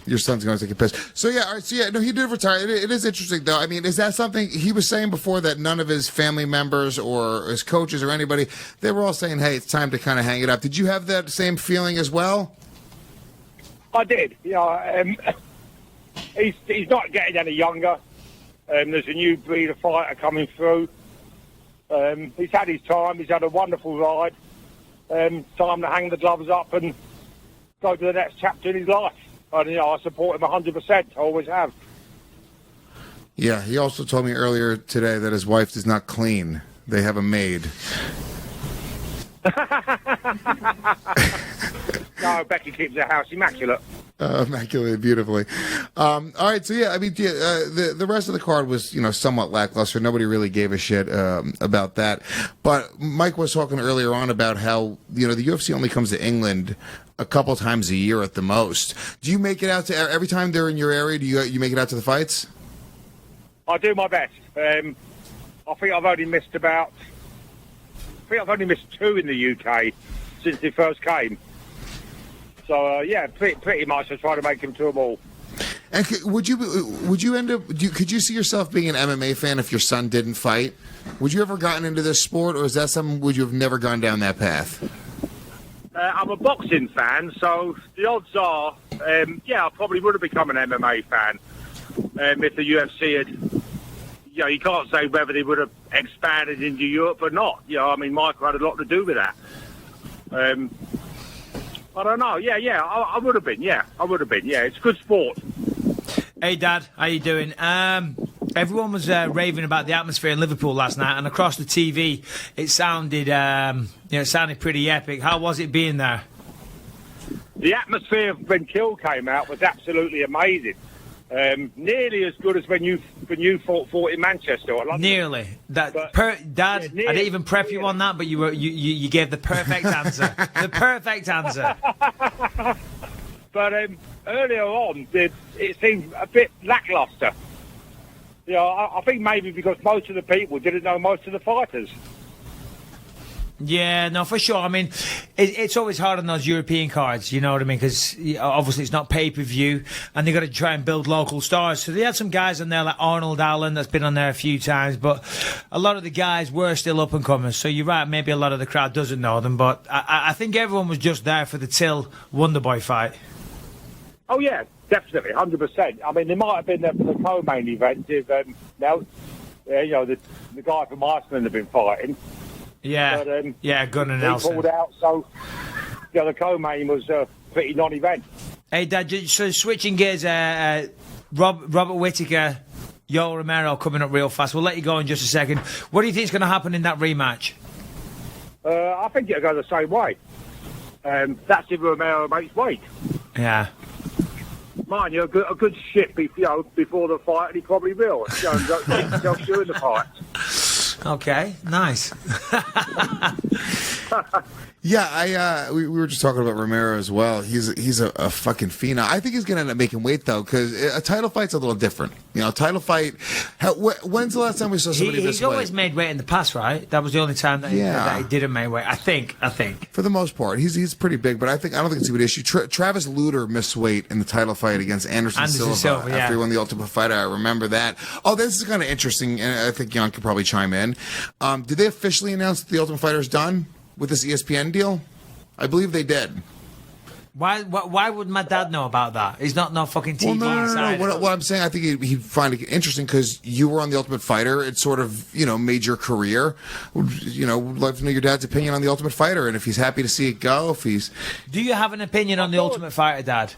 Your son's going to take a piss. So, yeah, all right. So, yeah, no, he did retire. It is interesting, though. I mean, is that something he was saying before that none of his family members or his coaches or anybody, they were all saying, hey, it's time to kind of hang it up. Did you have that same feeling as well? I did. He's not getting any younger. There's a new breed of fighter coming through. He's had his time. He's had a wonderful ride. Time to hang the gloves up and go to the next chapter in his life. And, I support him 100%. I always have. Yeah, he also told me earlier today that his wife does not clean. They have a maid. No, Becky keeps her house immaculate. Immaculate, beautifully. All right, so yeah, I mean, the rest of the card was, somewhat lackluster. Nobody really gave a shit about that. But Mike was talking earlier on about how, the UFC only comes to England a couple times a year at the most. Do you make it out to every time they're in your area? Do you make it out to the fights? I do my best. I think I've only missed two in the UK since they first came. So pretty much I try to make him to them all. And would you end up? Could you see yourself being an MMA fan if your son didn't fight? Would you ever gotten into this sport, or is that something? Would you have never gone down that path? I'm a boxing fan, so the odds are, I probably would have become an MMA fan if the UFC had. You can't say whether they would have expanded into Europe or not. I mean, Michael had a lot to do with that. I don't know. I would have been. Yeah, I would have been. Yeah, it's good sport. Hey, Dad, how you doing? Everyone was raving about the atmosphere in Liverpool last night, and across the TV, it sounded, it sounded pretty epic. How was it being there? The atmosphere when Till came out was absolutely amazing. Nearly as good as when you fought in Manchester or London. Nearly. Dad, I didn't even prep you on that, but you gave the perfect answer. The perfect answer. But earlier on, it seemed a bit lackluster. I think maybe because most of the people didn't know most of the fighters. Yeah, no, for sure. I mean, it's always hard on those European cards, you know what I mean? Because obviously it's not pay-per-view, and they've got to try and build local stars. So they had some guys on there like Arnold Allen that's been on there a few times, but a lot of the guys were still up-and-comers. So you're right, maybe a lot of the crowd doesn't know them, but I think everyone was just there for the Till Wonderboy fight. Oh, yeah, definitely, 100%. I mean, they might have been there for the co-main event if, the guy from Iceland had been fighting. Yeah, but, Gunnar he Nelson. pulled out, so the co-main was a pretty non-event. Hey, Dad, so switching gears, Robert Whittaker, Yoel Romero coming up real fast. We'll let you go in just a second. What do you think is going to happen in that rematch? I think it'll go the same way. That's if Romero makes weight. Yeah. Mind you, a good shit before the fight, and he probably will. During the fight. Okay, nice. Yeah, we were just talking about Romero as well. He's a fucking phenom. I think he's going to end up making weight, though, because a title fight's a little different. Title fight, when's the last time we saw somebody this He's always made weight in the past, right? That was the only time that he didn't make weight, I think. For the most part. He's pretty big, but I don't think it's a good issue. Travis Lutter missed weight in the title fight against Anderson Silva after he won the Ultimate Fighter. I remember that. Oh, this is kind of interesting, and I think Jan could probably chime in. Did they officially announce that the Ultimate Fighter is done with this ESPN deal? I believe they did. Why would my dad know about that? He's not no fucking TV inside. No. What I'm saying, I think he'd find it interesting because you were on the Ultimate Fighter. It sort of, made your career. Would like to know your dad's opinion on the Ultimate Fighter and if he's happy to see it go. Do you have an opinion on the Ultimate Fighter, Dad?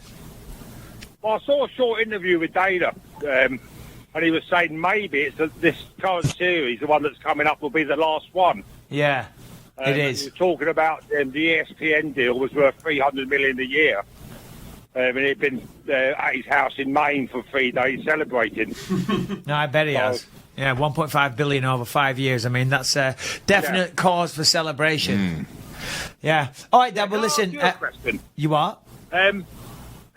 Well, I saw a short interview with Dana, and he was saying maybe this current series, the one that's coming up, will be the last one. Yeah. It is. He was talking about the ESPN deal was worth $300 million a year. And he'd been at his house in Maine for 3 days celebrating. No, I bet he has. Yeah, 1.5 billion over 5 years. I mean, that's a definite cause for celebration. Yeah. All right, Dad. Well, listen. You are? Can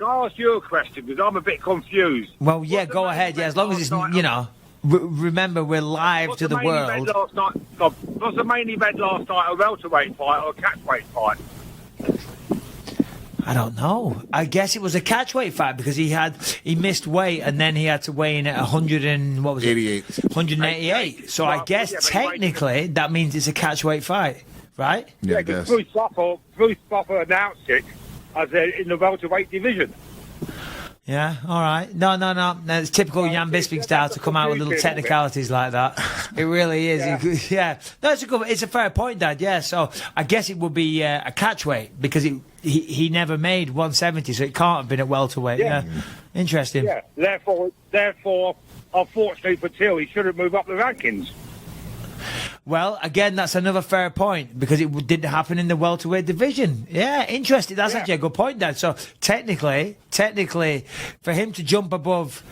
I ask you a question? Because I'm a bit confused. Well, yeah, go ahead. Yeah, as long as it's, remember, we're live to the world. What's the main event last night? A welterweight fight or a catchweight fight? I don't know. I guess it was a catchweight fight because he missed weight and then he had to weigh in at 188. So I guess technically that means it's a catchweight fight, right? Yeah, because Bruce Buffer announced it as in the welterweight division. Yeah, all right. No. It's typical Jan Bisping style to come out with little technicalities like that. It really is. Yeah. No, it's a fair point, Dad. Yeah, so I guess it would be a catchweight because he never made 170, so it can't have been at welterweight. Yeah. Interesting. Yeah. Therefore, unfortunately for Till, he shouldn't move up the rankings. Well, again, that's another fair point because it didn't happen in the welterweight division. Yeah, interesting. That's actually a good point, Dad. So technically, for him to jump above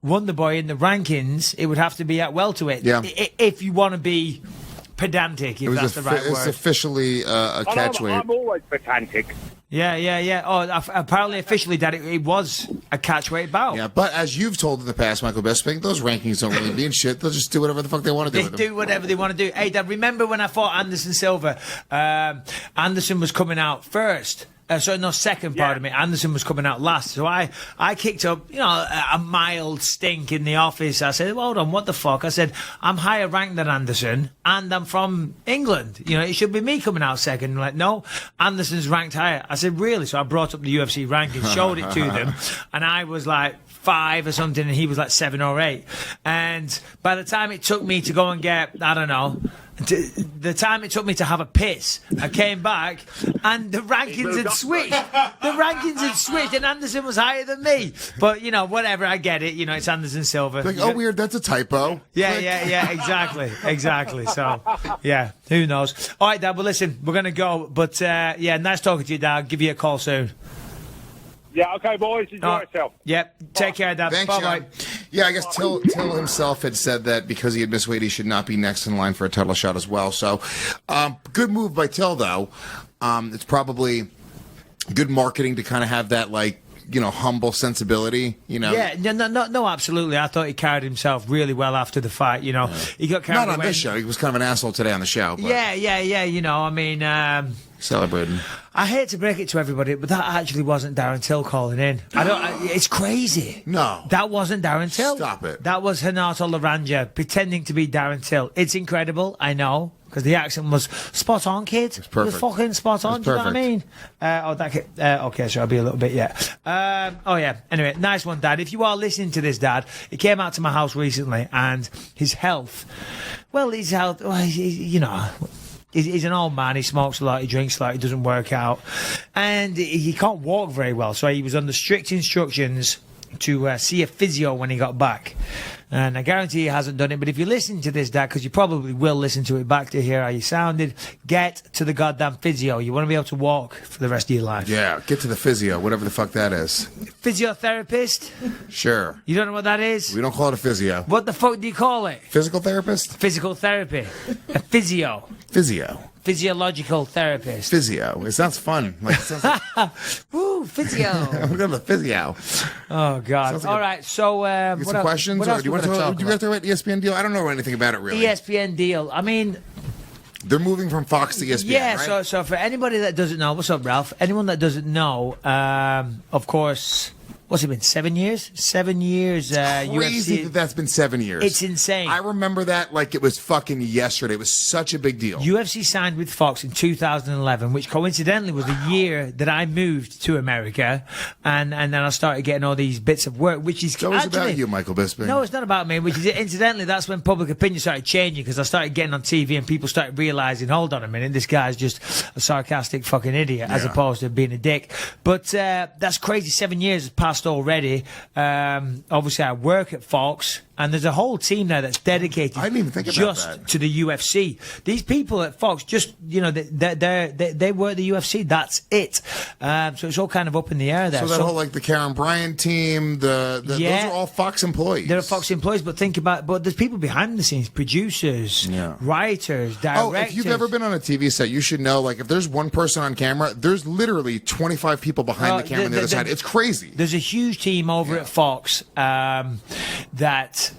Wonderboy in the rankings, it would have to be at welterweight. Yeah. If you want to be pedantic, if that's the right It's word. officially a catchweight. I'm always pedantic. Yeah. Oh, apparently, officially, Dad, it was a catchweight bout. Yeah, but as you've told in the past, Michael Bisping, those rankings don't really mean shit. They'll just do whatever the fuck they want to do They with them. do whatever they want to do. Hey, Dad, remember when I fought Anderson Silva? Anderson was coming out first. Second, pardon me. Anderson was coming out last. So I kicked up, a mild stink in the office. I said, well, hold on, what the fuck? I said, I'm higher ranked than Anderson, and I'm from England. It should be me coming out second. Like, no, Anderson's ranked higher. I said, really? So I brought up the UFC rankings, showed it to them, and I was like 5 or something, and he was like 7 or 8. And by the time it took me to go and get, I don't know, the time it took me to have a piss, I came back and the rankings had switched. The rankings had switched, and Anderson was higher than me. But whatever, I get it. It's Anderson Silva. Like, oh, weird, that's a typo. Yeah, exactly. So, yeah, who knows? All right, Dad. Well, listen, we're gonna go. But nice talking to you, Dad. I'll give you a call soon. Yeah, okay, boys. Enjoy yourself. Yep. Take care, Dad. Thanks, Bye-bye. John. Yeah, I guess Till himself had said that because he had missed weight, he should not be next in line for a title shot as well. So, good move by Till, though. It's probably good marketing to kind of have that, humble sensibility, Yeah, no, absolutely. I thought he carried himself really well after the fight. He got carried Not on away. this show. He was kind of an asshole today on the show. But Yeah. celebrating. I hate to break it to everybody, but that actually wasn't Darren Till calling in. It's crazy. No. That wasn't Darren Till. Stop it. That was Renato Laranja pretending to be Darren Till. It's incredible, I know, because the accent was spot on, kid. It's perfect. You're fucking spot on, do you know what I mean? Okay, so I'll be a little bit, Anyway, nice one, Dad. If you are listening to this, Dad, he came out to my house recently, and his health, he's an old man. He smokes a lot. He drinks a lot. He doesn't work out. And he can't walk very well. So he was under strict instructions to see a physio when he got back. And I guarantee he hasn't done it. But if you listen to this, Dad, because you probably will listen to it back to hear how you sounded, get to the goddamn physio. You want to be able to walk for the rest of your life. Yeah, get to the physio, whatever the fuck that is. Physiotherapist? Sure. You don't know what that is? We don't call it a physio. What the fuck do you call it? Physical therapist? Physical therapy. A physio. Physio. Physiological therapist. Physio. It sounds fun. It sounds like, Woo, physio. I'm going to the physio. Oh, God. Like All right, so... Get some questions? What Or else do you we want to gonna talk talk about the ESPN deal? I don't know anything about it, really. ESPN deal. I mean... They're moving from Fox to ESPN, Yeah, right? so for anybody that doesn't know... What's up, Ralph? Anyone that doesn't know, of course... What's it been, 7 years? 7 years, Crazy UFC. that's been 7 years. It's insane. I remember that like it was fucking yesterday. It was such a big deal. UFC signed with Fox in 2011, which coincidentally was the year that I moved to America, and then I started getting all these bits of work, which is It's always actually, about you, Michael Bisping. No, it's not about me. Which is incidentally, that's when public opinion started changing because I started getting on TV and people started realizing, hold on a minute, this guy's just a sarcastic fucking idiot as opposed to being a dick. But that's crazy. 7 years has passed already. Obviously, I work at Fox, and there's a whole team there that's dedicated I didn't even think about just that. to the UFC. These people at Fox just, they work the UFC. That's it. So it's all kind of up in the air there. So that whole the Karen Bryant team, those are all Fox employees. They're Fox employees, but there's people behind the scenes, producers, writers, directors. Oh, if you've ever been on a TV set, you should know, if there's one person on camera, there's literally 25 people behind the camera on the other side. It's crazy. There's a huge team over at Fox that,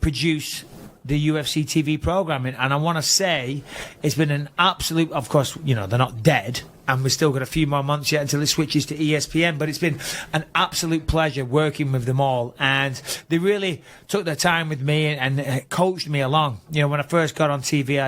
produce the UFC TV programming. And I want to say it's been an absolute, of course, they're not dead. And we've still got a few more months yet until it switches to ESPN. But it's been an absolute pleasure working with them all. And they really took their time with me and coached me along. When I first got on TV,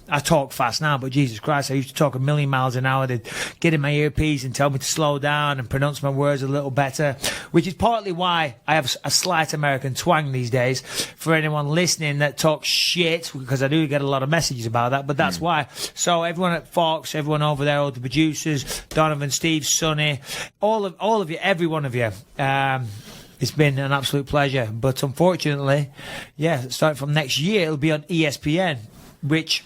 I talk fast now, but Jesus Christ, I used to talk a million miles an hour. They'd get in my earpiece and tell me to slow down and pronounce my words a little better, which is partly why I have a slight American twang these days. For anyone listening that talks shit, because I do get a lot of messages about that, but that's why. So everyone at Fox, everyone over there, all the producers, Donovan, Steve, Sonny, all of you, every one of you. It's been an absolute pleasure. But unfortunately, starting from next year, it'll be on ESPN, which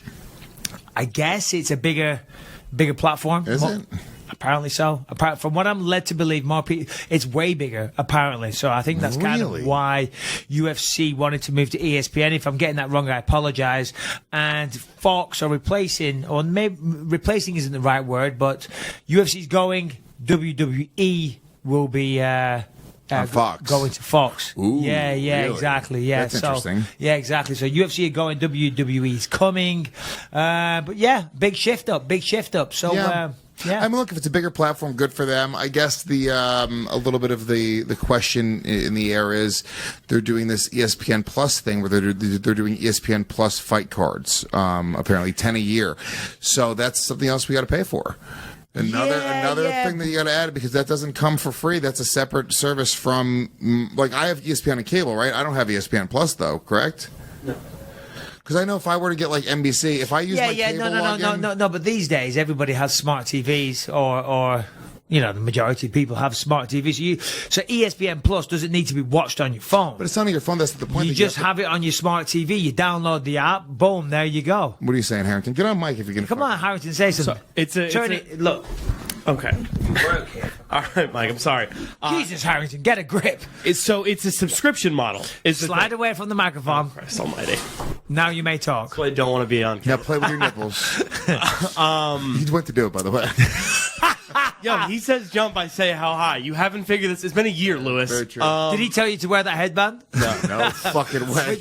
I guess it's a bigger platform. Is it? Apparently so. From what I'm led to believe, more people, it's way bigger, apparently. So I think that's kind of why UFC wanted to move to ESPN. If I'm getting that wrong, I apologize. And Fox are replacing, or maybe replacing isn't the right word, but UFC's going, WWE will be Fox. going to Fox. Ooh, yeah, really? exactly. Yeah, That's interesting. Yeah, exactly. So UFC are going, WWE's coming. But yeah, big shift up. So Yeah. I mean, look, if it's a bigger platform, good for them. I guess a little bit of the question in the air is they're doing this ESPN Plus thing where they're doing ESPN Plus fight cards, apparently 10 a year. So that's something else we got to pay for. Another thing that you got to add, because that doesn't come for free. That's a separate service from, like, I have ESPN and cable, right? I don't have ESPN Plus though, correct? No. Because I know if I were to get like NBC, if I use my cable login, no. But these days, everybody has smart TVs, or the majority of people have smart TVs. So ESPN Plus doesn't need to be watched on your phone. But it's not on your phone. That's the point. You just have it on your smart TV. You download the app. Boom, there you go. What are you saying, Harrington? Get on mic if you can. Come on, Harrington, say something. Look. Okay. All right, Mike, I'm sorry. Jesus, Harrington, get a grip. It's a subscription model. Slide away from the microphone. Christ almighty. Now you may talk. So I don't want to be on camera. Now play with your nipples. He went to do it, by the way. Yo, he says jump, I say how high. You haven't figured this. It's been a year, Lewis. Very true. Did he tell you to wear that headband? No fucking way.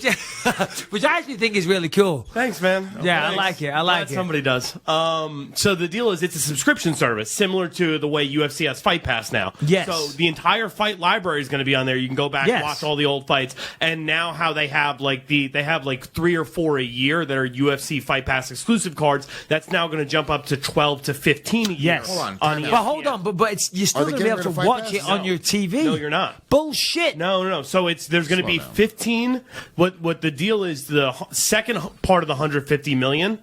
Which I actually think is really cool. Thanks, man. Yeah, Thanks. I like it. I like it. Somebody does. So the deal is it's a subscription service, similar to the way UFC has Fight Pass now. Yes. So the entire fight library is going to be on there. You can go back and watch all the old fights. And now how they have like 3 or 4 a year that are UFC Fight Pass exclusive cards. That's now going to jump up to 12 to 15 a year. Yes. Hold on. But hold on, but you're still going to be able to watch it on your TV. No, you're not. Bullshit. No. So there's going to be 15. What the deal is, the second part of the $150 million.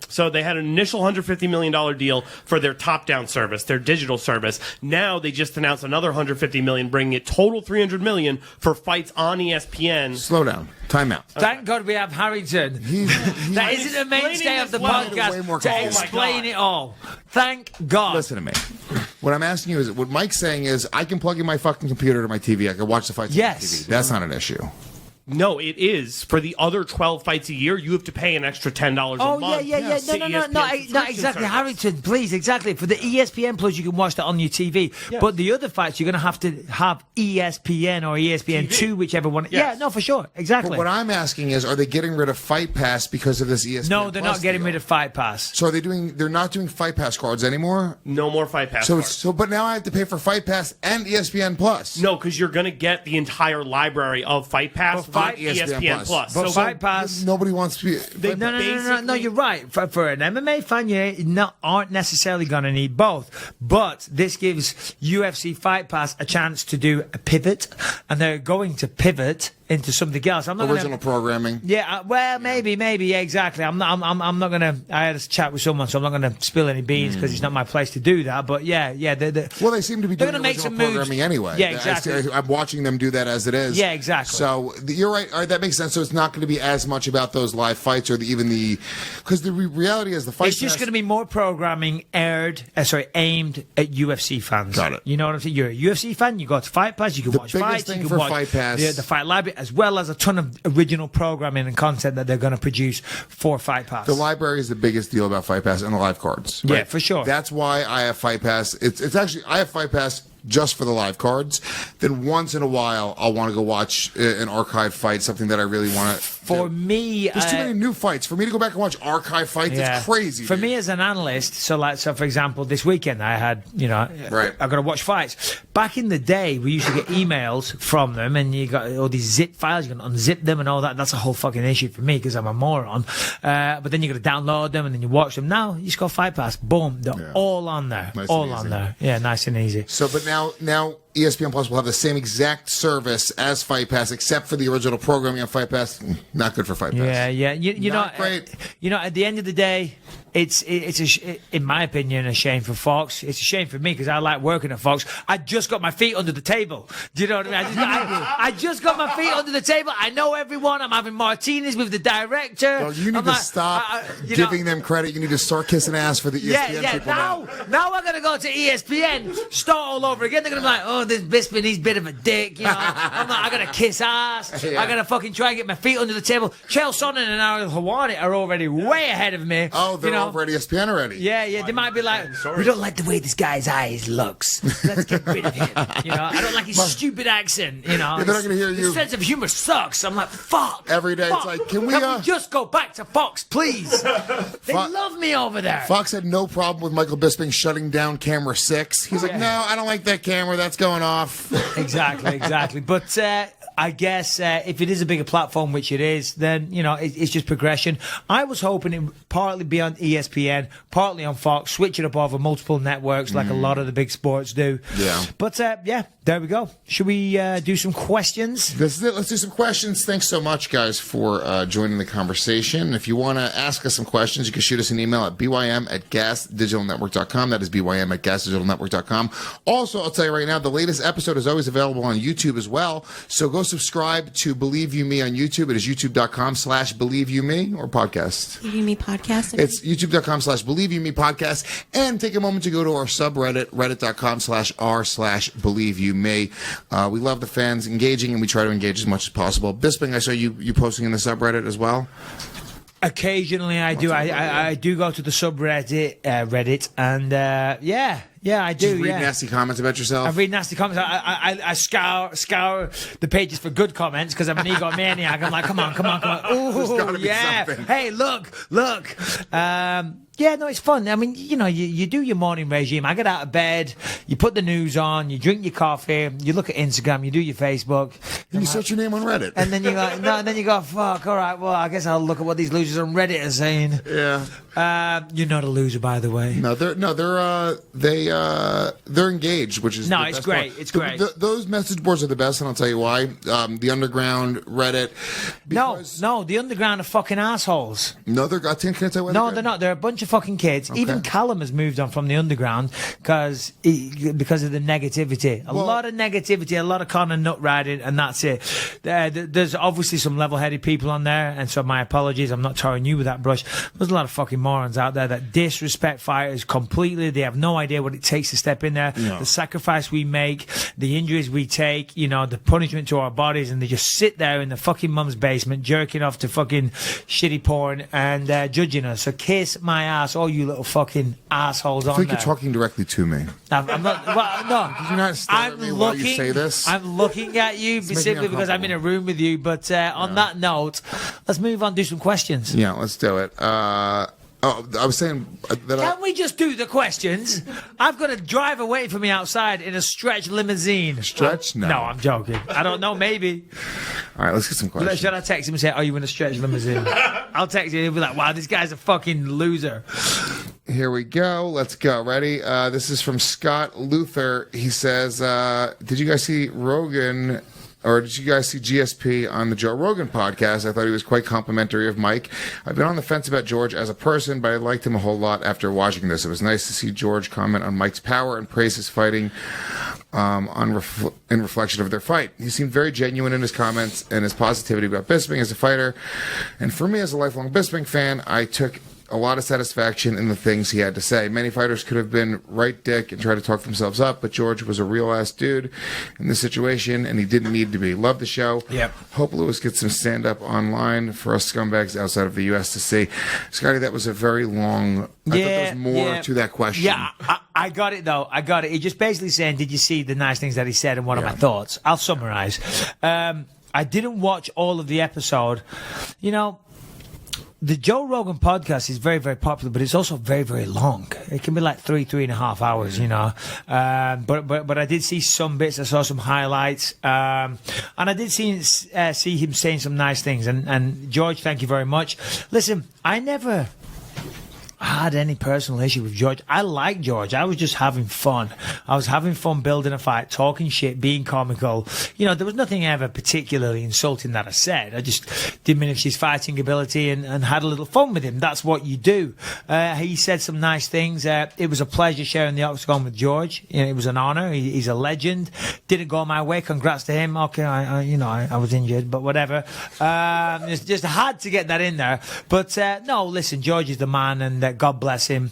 So they had an initial $150 million deal for their top-down service, their digital service. Now they just announced another $150 million, bringing it total $300 million for fights on ESPN. Slow down. Time out. Thank God we have Harrington. That isn't a mainstay of the podcast to explain it all. Thank God. Listen to me. What I'm asking you is, what Mike's saying is, I can plug in my fucking computer to my TV. I can watch the fights on my TV. That's not an issue. No, it is. For the other 12 fights a year, you have to pay an extra $10 a month. Oh, yeah. No, exactly. Harrington, please, exactly. For the ESPN Plus, you can watch that on your TV. Yes. But the other fights, you're going to have ESPN or ESPN 2, whichever one. Yes. Yeah, no, for sure. Exactly. But what I'm asking is, are they getting rid of Fight Pass because of this ESPN No, they're Plus not getting deal? rid of Fight Pass. So they're not doing Fight Pass cards anymore? No more Fight Pass cards. But now I have to pay for Fight Pass and ESPN Plus. No, because you're going to get the entire library of Fight Pass on ESPN Plus. But Fight Pass, nobody wants to be. No. You're right. For an MMA fan, you aren't necessarily going to need both. But this gives UFC Fight Pass a chance to do a pivot, and they're going to pivot into something else. I'm not original programming. Yeah, maybe, yeah, exactly. I'm not gonna. I had a chat with someone, so I'm not gonna spill any beans because it's not my place to do that. But yeah. Well, they seem to be doing make original some programming anyway. Yeah, exactly. I'm watching them do that as it is. Yeah, exactly. So you're right. All right, that makes sense. So it's not going to be as much about those live fights or because the reality is the fight. It's just going to be more programming aimed at UFC fans. Got it. You know what I'm saying? You're a UFC fan. You go to Fight Pass. You can watch fights. Thing you for can watch Fight Pass. The Fight Library, as well as a ton of original programming and content that they're going to produce for Fight Pass. The library is the biggest deal about Fight Pass and the live cards. Right? Yeah, for sure. That's why I have Fight Pass. It's actually I have Fight Pass just for the live cards. Then once in a while, I'll want to go watch an archive fight, something that I really want to. For me, there's too many new fights. For me to go back and watch archive fights, it's crazy. For me as an analyst, so for example, this weekend I had, I've got to watch fights. Back in the day, we used to get emails from them, and you got all these zip files. You can unzip them and all that. That's a whole fucking issue for me because I'm a moron. But then you got to download them and then you watch them. Now you just go Fight Pass, boom, they're all on there, Nice all and on easy. there. Yeah, nice and easy. So, but now ESPN Plus will have the same exact service as Fight Pass, except for the original programming on Fight Pass. Not good for Fight Pass. Yeah. You know, great. At the end of the day, it's in my opinion, a shame for Fox. It's a shame for me because I like working at Fox. I just got my feet under the table. Do you know what I mean? I just got my feet under the table. I know everyone. I'm having martinis with the director. No, you need to stop giving them credit. You need to start kissing ass for the ESPN people now I'm going to go to ESPN, start all over again. They're going to be like, oh, this Bisping, he's a bit of a dick. You know, I got to kiss ass. Yeah. I got to fucking try and get my feet under the table. Chael Sonnen and Ariel Helwani are already way ahead of me. Oh, they're over at ESPN already. Yeah. They might be like, we don't like the way this guy's eyes looks. Let's get rid of him. You know, I don't like his stupid accent. You know, they're not gonna hear you. His sense of humor sucks. I'm like, fuck. Every day, fuck. it's like, can we just go back to Fox, please? They love me over there. Fox had no problem with Michael Bisping shutting down camera 6. He's like, no, I don't like that camera. That's going off. Exactly. But I guess if it is a bigger platform, which it is, then, you know, it's just progression. I was hoping it would partly be on ESPN, partly on Fox, switch it up over multiple networks like a lot of the big sports do. Yeah. But, there we go. Should we do some questions? This is it. Let's do some questions. Thanks so much, guys, for joining the conversation. If you want to ask us some questions, you can shoot us an email at bym@gasdigitalnetwork.com. That is bym@gasdigitalnetwork.com. Also, I'll tell you right now, the latest episode is always available on YouTube as well. So go subscribe to Believe You Me on YouTube. It is youtube.com/BelieveYouMe or podcast. Believe You Me podcast. It's youtube.com/BelieveYouMe podcast. And take a moment to go to our subreddit, reddit.com/r/BelieveYouMe. We love the fans engaging, and we try to engage as much as possible. Bisping, I saw you posting in the subreddit as well. Occasionally, I do. I do go to the subreddit, Reddit, and I do. Just read nasty comments about yourself. I read nasty comments. I scour the pages for good comments because I'm an egomaniac. I'm like, come on. Ooh, yeah. Hey, look. No, it's fun. I mean, you know, you do your morning regime. I get out of bed, you put the news on, you drink your coffee, you look at Instagram, you do your Facebook. And you search your name on Reddit. And then you go, fuck, all right, well, I guess I'll look at what these losers on Reddit are saying. Yeah. You're not a loser, by the way. No, they're engaged, which is it's great. It's great. Those message boards are the best, and I'll tell you why. The underground, Reddit. No, the underground are fucking assholes. No, can I tell you why? No, they're not. They're a bunch of fucking kids. Okay. Even Callum has moved on from the underground because of the negativity. A lot of negativity, a lot of con and nut riding, and that's it. There's obviously some level-headed people on there, and so my apologies. I'm not tarring you with that brush. There's a lot of fucking morons out there that disrespect fighters completely. They have no idea what it takes to step in there. No. The sacrifice we make, the injuries we take, you know, the punishment to our bodies, and they just sit there in the fucking mum's basement jerking off to fucking shitty porn and judging us. So kiss my ass, all you little fucking assholes on there. I think you're talking directly to me. I'm not. Well, no. Did you not stare at me while you say this? I'm looking at you simply because I'm in a room with you. But on that note, let's move on. Do some questions. Yeah, let's do it. I was saying that. Can't we just do the questions? I've got a driver waiting for me outside in a stretch limousine. Stretch? No. No, I'm joking. I don't know. Maybe. All right, let's get some questions. Should I text him and say, "Are you in a stretch limousine?" I'll text him. He'll be like, "Wow, this guy's a fucking loser." Here we go. Let's go. Ready? This is from Scott Luther. He says, "Did you guys see Rogan?" Or did you guys see GSP on the Joe Rogan podcast? I thought he was quite complimentary of Mike. I've been on the fence about George as a person, but I liked him a whole lot after watching this. It was nice to see George comment on Mike's power and praise his fighting in reflection of their fight. He seemed very genuine in his comments and his positivity about Bisping as a fighter. And for me, as a lifelong Bisping fan, I took a lot of satisfaction in the things he had to say. Many fighters could have been right dick and try to talk themselves up, but George was a real ass dude in this situation, and he didn't need to be. Love the show. Yep. Hope Lewis gets some stand up online for us scumbags outside of the U.S. to see. Scotty, that was a very long. I thought there was more to that question. Yeah, I got it though. I got it. He just basically saying, "Did you see the nice things that he said?" And what are my thoughts? I'll summarize. I didn't watch all of the episode. You know, the Joe Rogan podcast is very, very popular, but it's also very, very long. It can be like 3.5 hours, you know. But I did see some bits. I saw some highlights, and I did see him saying some nice things. And George, thank you very much. Listen, I never had any personal issue with George. I like George. I was just having fun. I was having fun building a fight, talking shit, being comical. You know, there was nothing ever particularly insulting that I said. I just diminished his fighting ability and had a little fun with him. That's what you do. He said some nice things. It was a pleasure sharing the octagon with George. You know, it was an honor. He's a legend. Didn't go my way. Congrats to him. Okay, I was injured, but whatever. Just had to get that in there. But no, listen, George is the man, and God bless him.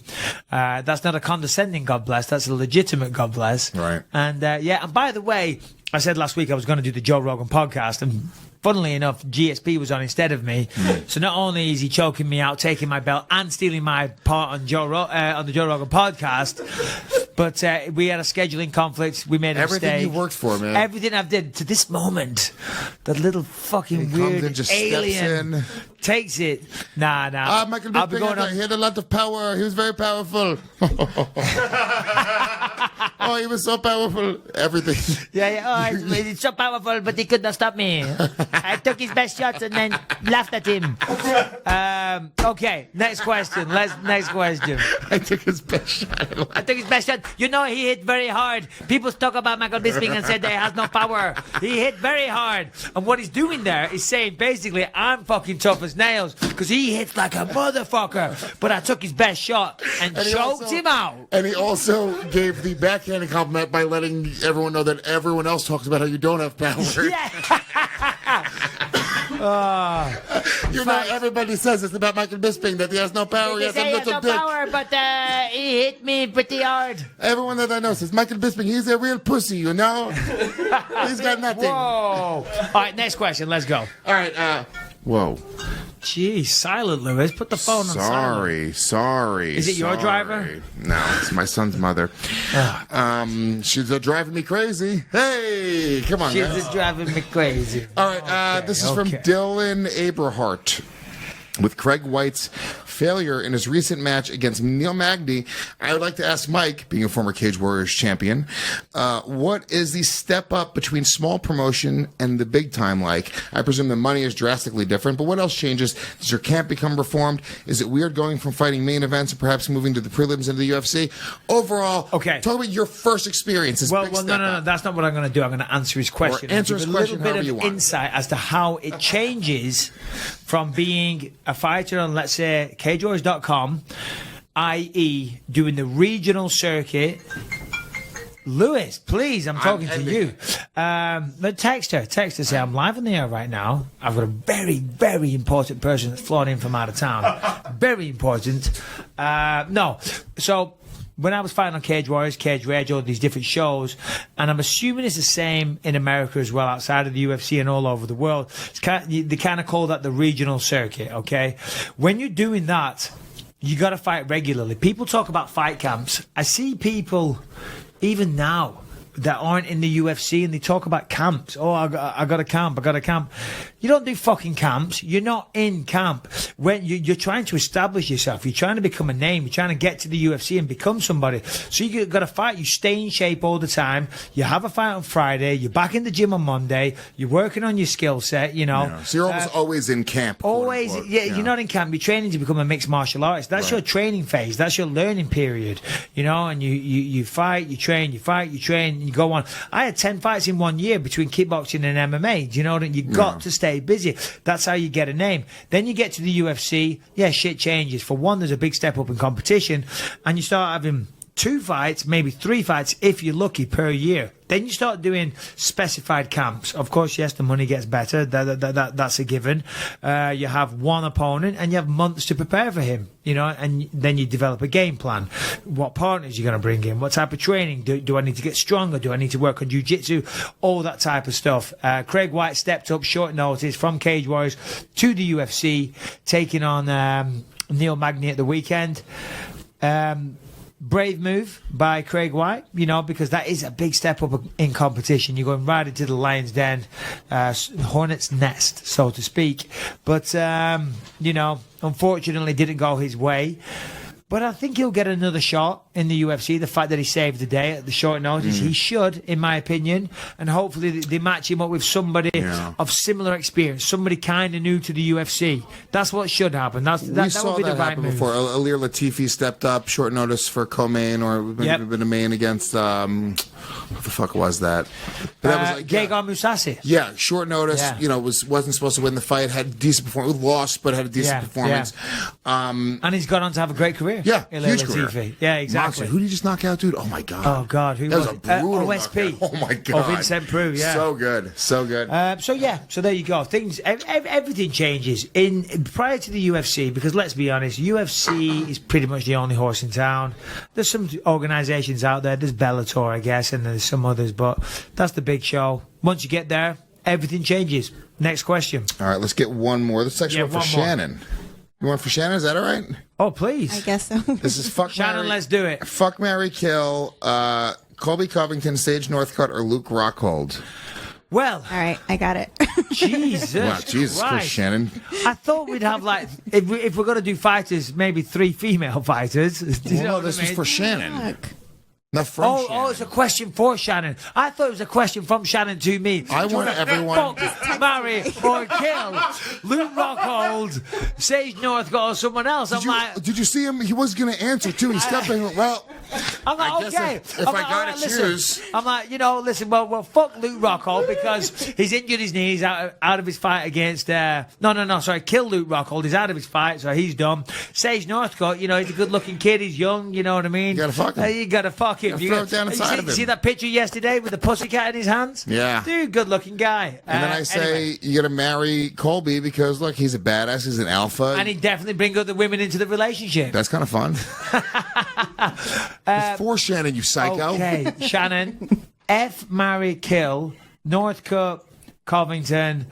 That's not a condescending God bless. That's a legitimate God bless. Right. And and by the way, I said last week I was going to do the Joe Rogan podcast, and funnily enough, GSP was on instead of me. So not only is he choking me out, taking my belt, and stealing my part on on the Joe Rogan podcast, but we had a scheduling conflict. We made a Everything mistake. you worked for, man. Everything I've did to this moment. That little fucking He weird comes in, just alien steps in. takes it. Nah. Michael I'll be going Bisping, on. he had a lot of power. He was very powerful. Oh, he was so powerful. Everything. Yeah. Oh, he's so powerful, but he could not stop me. I took his best shots and then laughed at him. Okay, next question. Next question. I took his best shot. I took his best shot. You know, he hit very hard. People talk about Michael Bisping and said that he has no power. He hit very hard. And what he's doing there is saying, basically, I'm fucking tough as nails because he hits like a motherfucker. But I took his best shot and And he choked also- him out. And he also gave the backhanded compliment by letting everyone know that everyone else talks about how you don't have power. Yeah. You know, everybody says it's about Michael Bisping that he has no power. He They has say a he has little no dick. power, but he hit me pretty hard. Everyone that I know says Michael Bisping, he's a real pussy, you know? He's got nothing. Whoa. All right, next question. Let's go. All right, whoa. Jeez, silent, Lewis. Put the phone on silent. Sorry. Is it your driver? No, it's my son's mother. She's driving me crazy. Hey, come on, She's guys. just driving me crazy. All right, this is from okay. Dylan Aberhart. With Craig White's failure in his recent match against Neil Magny, I would like to ask Mike, being a former Cage Warriors champion, what is the step up between small promotion and the big time like? I presume the money is drastically different, but what else changes? Does your camp become reformed? Is it weird going from fighting main events and perhaps moving to the prelims into the UFC? Overall, Okay. talk about your first experience. Well, no. That's not what I'm going to do. I'm going to answer his question. Or answer his Give question a little however bit you of want. insight as to how it changes from being a fighter on, let's say, CageWarriors.com, i.e., doing the regional circuit. Lewis, please, I'm talking to you. But text her, say, I'm live on the air right now. I've got a very, very important person that's flown in from out of town. Very important. No. So, when I was fighting on Cage Warriors, Cage Rage, all these different shows, and I'm assuming it's the same in America as well, outside of the UFC and all over the world. They kind of call that the regional circuit, okay? When you're doing that, you got to fight regularly. People talk about fight camps. I see people, even now, that aren't in the UFC, and they talk about camps. Oh, I got a camp. You don't do fucking camps. You're not in camp. When you're trying to establish yourself, you're trying to become a name, you're trying to get to the UFC and become somebody. So you got to fight. You stay in shape all the time. You have a fight on Friday. You're back in the gym on Monday. You're working on your skill set, you know. Yeah. So you're always in camp. quote Always, unquote. yeah, you're not in camp. You're training to become a mixed martial artist. That's your training phase. That's your learning period, you know. And you fight, you train, and you go on. I had 10 fights in 1 year between kickboxing and MMA. Do you know that you got to stay busy? That's how you get a name. Then you get to the UFC. Yeah, shit changes. For one, there's a big step up in competition, and you start having 2 fights, maybe 3 fights, if you're lucky, per year. Then you start doing specified camps. Of course, yes, the money gets better. That's a given. You have one opponent, and you have months to prepare for him, you know, and then you develop a game plan. What partners you're going to bring in? What type of training? Do I need to get stronger? Do I need to work on jiu-jitsu? All that type of stuff. Craig White stepped up short notice from Cage Warriors to the UFC, taking on Neil Magny at the weekend. Brave move by Craig White, you know, because that is a big step up in competition. You're going right into the lion's den, hornet's nest, so to speak. But, you know, unfortunately didn't go his way. But I think he'll get another shot in the UFC. The fact that he saved the day at the short notice, he should, in my opinion. And hopefully they match him up with somebody of similar experience, somebody kind of new to the UFC. That's what should happen. That saw would be that the right happen move. before. Alir Latifi stepped up, short notice for co-main, or been a main against what the fuck was that? But that was Gegard Mousasi. Yeah, short notice. Yeah. You know, wasn't supposed to win the fight. Had a decent performance. Lost, but had a decent performance. And he's gone on to have a great career. Yeah, Ilir huge Latifi. career. Yeah, exactly. Monster. Who did he just knock out, dude? Oh my god. Oh god, who that was was a it? brutal OSP. knockout. Oh my god. Oh, Vincent Prue. Yeah. So good. So good. So there you go. Things, everything changes prior to the UFC, because let's be honest, UFC is pretty much the only horse in town. There's some organisations out there. There's Bellator, I guess, and there's some others, but that's the big show. Once you get there, everything changes. Next question. All right, let's get one more. This is actually one for Shannon. You want for Shannon? Is that all right? Oh, please. I guess so. This is fuck Shannon, Mary, let's do it. Fuck, marry, kill. Colby Covington, Sage Northcutt, or Luke Rockhold. Well, All right, I got it. Jesus. Wow, Jesus Christ, Shannon. I thought we'd have, like, if we're going to do fighters, maybe 3 female fighters. Do you know Well, no, what this I was mean? for Shannon. Fuck. Not from Shannon. Oh, it's a question for Shannon. I thought it was a question from Shannon to me. I want everyone. Fuck, marry, or kill Luke Rockhold, Sage Northcutt, or someone else. Did you see him? He was going to answer, too. He stepped in. Well, I'm like, I guess okay. if I'm I like, gotta all right, listen. choose. I'm like, listen, well, fuck Luke Rockhold because he's injured his knee. He's out of his fight against, sorry, kill Luke Rockhold. He's out of his fight, so he's done. Sage Northcutt, he's a good looking kid. He's young, you know what I mean? You gotta fuck him. You gotta fuck him. You gotta throw it down inside of him. See that picture yesterday with the pussycat in his hands? Yeah. Dude, good looking guy. And then I say you got to marry Colby because, look, he's a badass. He's an alpha. And he'd definitely bring other women into the relationship. That's kind of fun. For Shannon, you psycho. Okay, Shannon. F, marry, kill, Northcutt, Covington,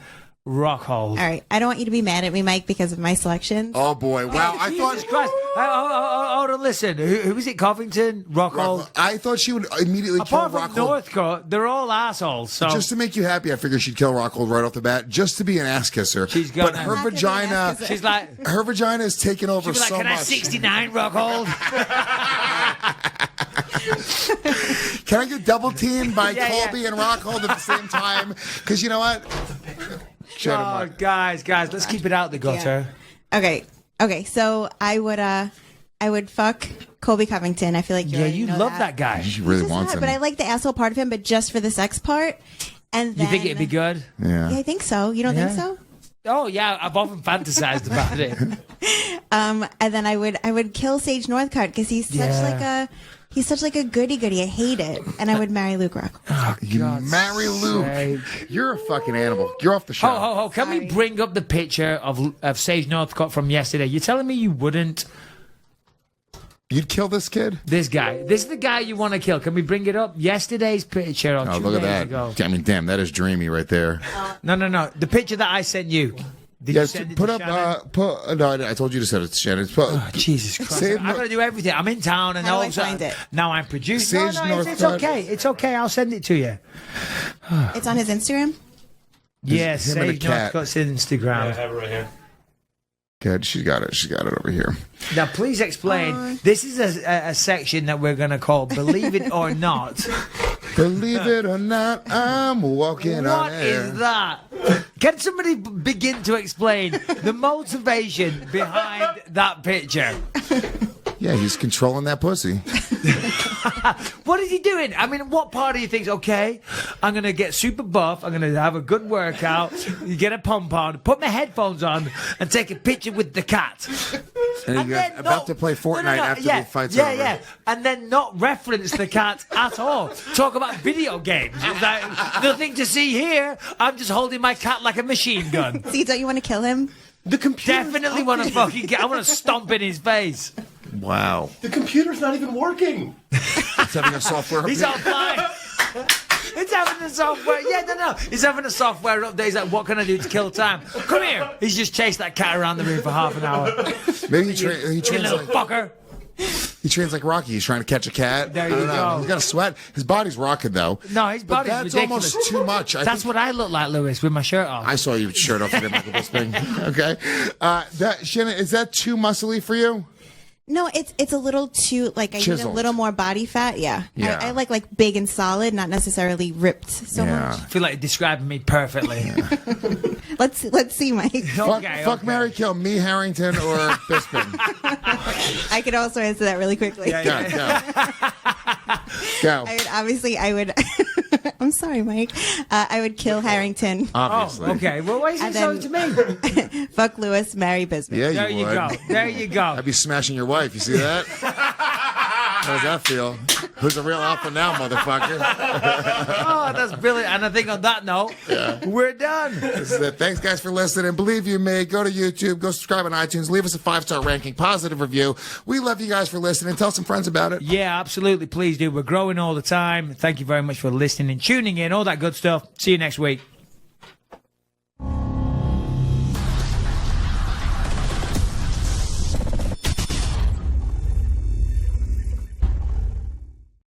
Rockhold. All right, I don't want you to be mad at me, Mike, because of my selections. Oh, boy. Wow. I Jesus thought. Christ. Hold on, listen. Who is it? Covington? Rockhold? I thought she would immediately kill Apart from Rockhold. Northcutt, they're all assholes. So Just to make you happy, I figured she'd kill Rockhold right off the bat, just to be an ass kisser. She's gonna- But I'm her not gonna be an vagina, ass kisser. she's like, her vagina is taking over she'll be like, so can I much. 69 Rockhold? Can I get double teamed by Yeah, Colby and Rockhold at the same time? Because you know what? Shut him Oh, up. guys, let's keep it out the gutter. Okay, so I would fuck Colby Covington. I feel like Yeah, you love that guy. She really He's wants hot, him. but I like the asshole part of him, but just for the sex part. And then You think it'd be good? Yeah, I think so. You don't think so? Oh, yeah, I've often fantasized about it. And then I would kill Sage Northcutt because he's such like a goody goody. I hate it, and I would marry Luke Rockhold. You marry Luke. sake. You're a fucking animal. You're off the show. Ho. Can we bring up the picture of Sage Northcutt from yesterday? You're telling me you wouldn't? You'd kill this kid? This guy. This is the guy you want to kill. Can we bring it up? Yesterday's picture or Oh, 2 look at days that. ago. I mean, damn, that is dreamy right there. No. The picture that I sent you. Did you Yes, send it put to up. Shannon? No, I told you to send it to Shannon. Put, Oh, Jesus Christ. Sage I'm going to do everything. I'm in town and How do I also find it? now I'm producing. Sage It's Northcutt. okay. It's okay. I'll send it to you. It's on his Instagram. Yes, him and a Sage cat. Northcutt's Instagram. have it right here. Good. She got it. She got it over here. Now, please explain. This is a section that we're going to call Believe It or Not. Believe it or not, I'm walking on What air. is that? Can somebody begin to explain the motivation behind that picture? Yeah, he's controlling that pussy. What is he doing? I mean, what part of you thinks, okay, I'm going to get super buff, I'm going to have a good workout, you get a pump on, put my headphones on, and take a picture with the cat. And you're then about to play Fortnite after the fight's over. Yeah, and then not reference the cat at all. Talk about video games. It's like, nothing to see here. I'm just holding my cat like a machine gun. See, don't you want to kill him? The computer Definitely want to fucking get. I want to stomp in his face. Wow. The computer's not even working. It's having a software He's update. offline. It's having a software. Yeah, no. He's having a software update. He's like, what can I do to kill time? Come here. He's just chased that cat around the room for half an hour. Maybe he You trains little like fucker. he trains like Rocky. He's trying to catch a cat. There I you don't know. go. He's got a sweat. His body's rocking though. No, his But body's that's ridiculous. almost too much. That's what I look like, Lewis, with my shirt off. I saw you with your shirt off today, Michael Bisping. Okay. Shannon, is that too muscly for you? No, it's a little too I need Chiseled. a little more body fat. Yeah, Yeah. I like big and solid, not necessarily ripped so much. I feel like you're describing me perfectly. Let's see, Mike. Fuck, marry, kill, me, Harrington, or Bisping. I could also answer that really quickly. Go. I would. I'm sorry, Mike. I would kill Harrington. Obviously. Oh, okay. Well, why is it And so then- to me? Fuck Lewis, marry Bisping. Yeah, There you would. go. There you go. I'd be smashing your wife. You see that? How does that feel? Who's a real alpha now, motherfucker? Oh, that's brilliant. And I think on that note, we're done. This is it. Thanks, guys, for listening. Believe you me, go to YouTube, go subscribe on iTunes, leave us a 5-star ranking, positive review. We love you guys for listening. Tell some friends about it. Yeah, absolutely. Please do. We're growing all the time. Thank you very much for listening and tuning in. All that good stuff. See you next week.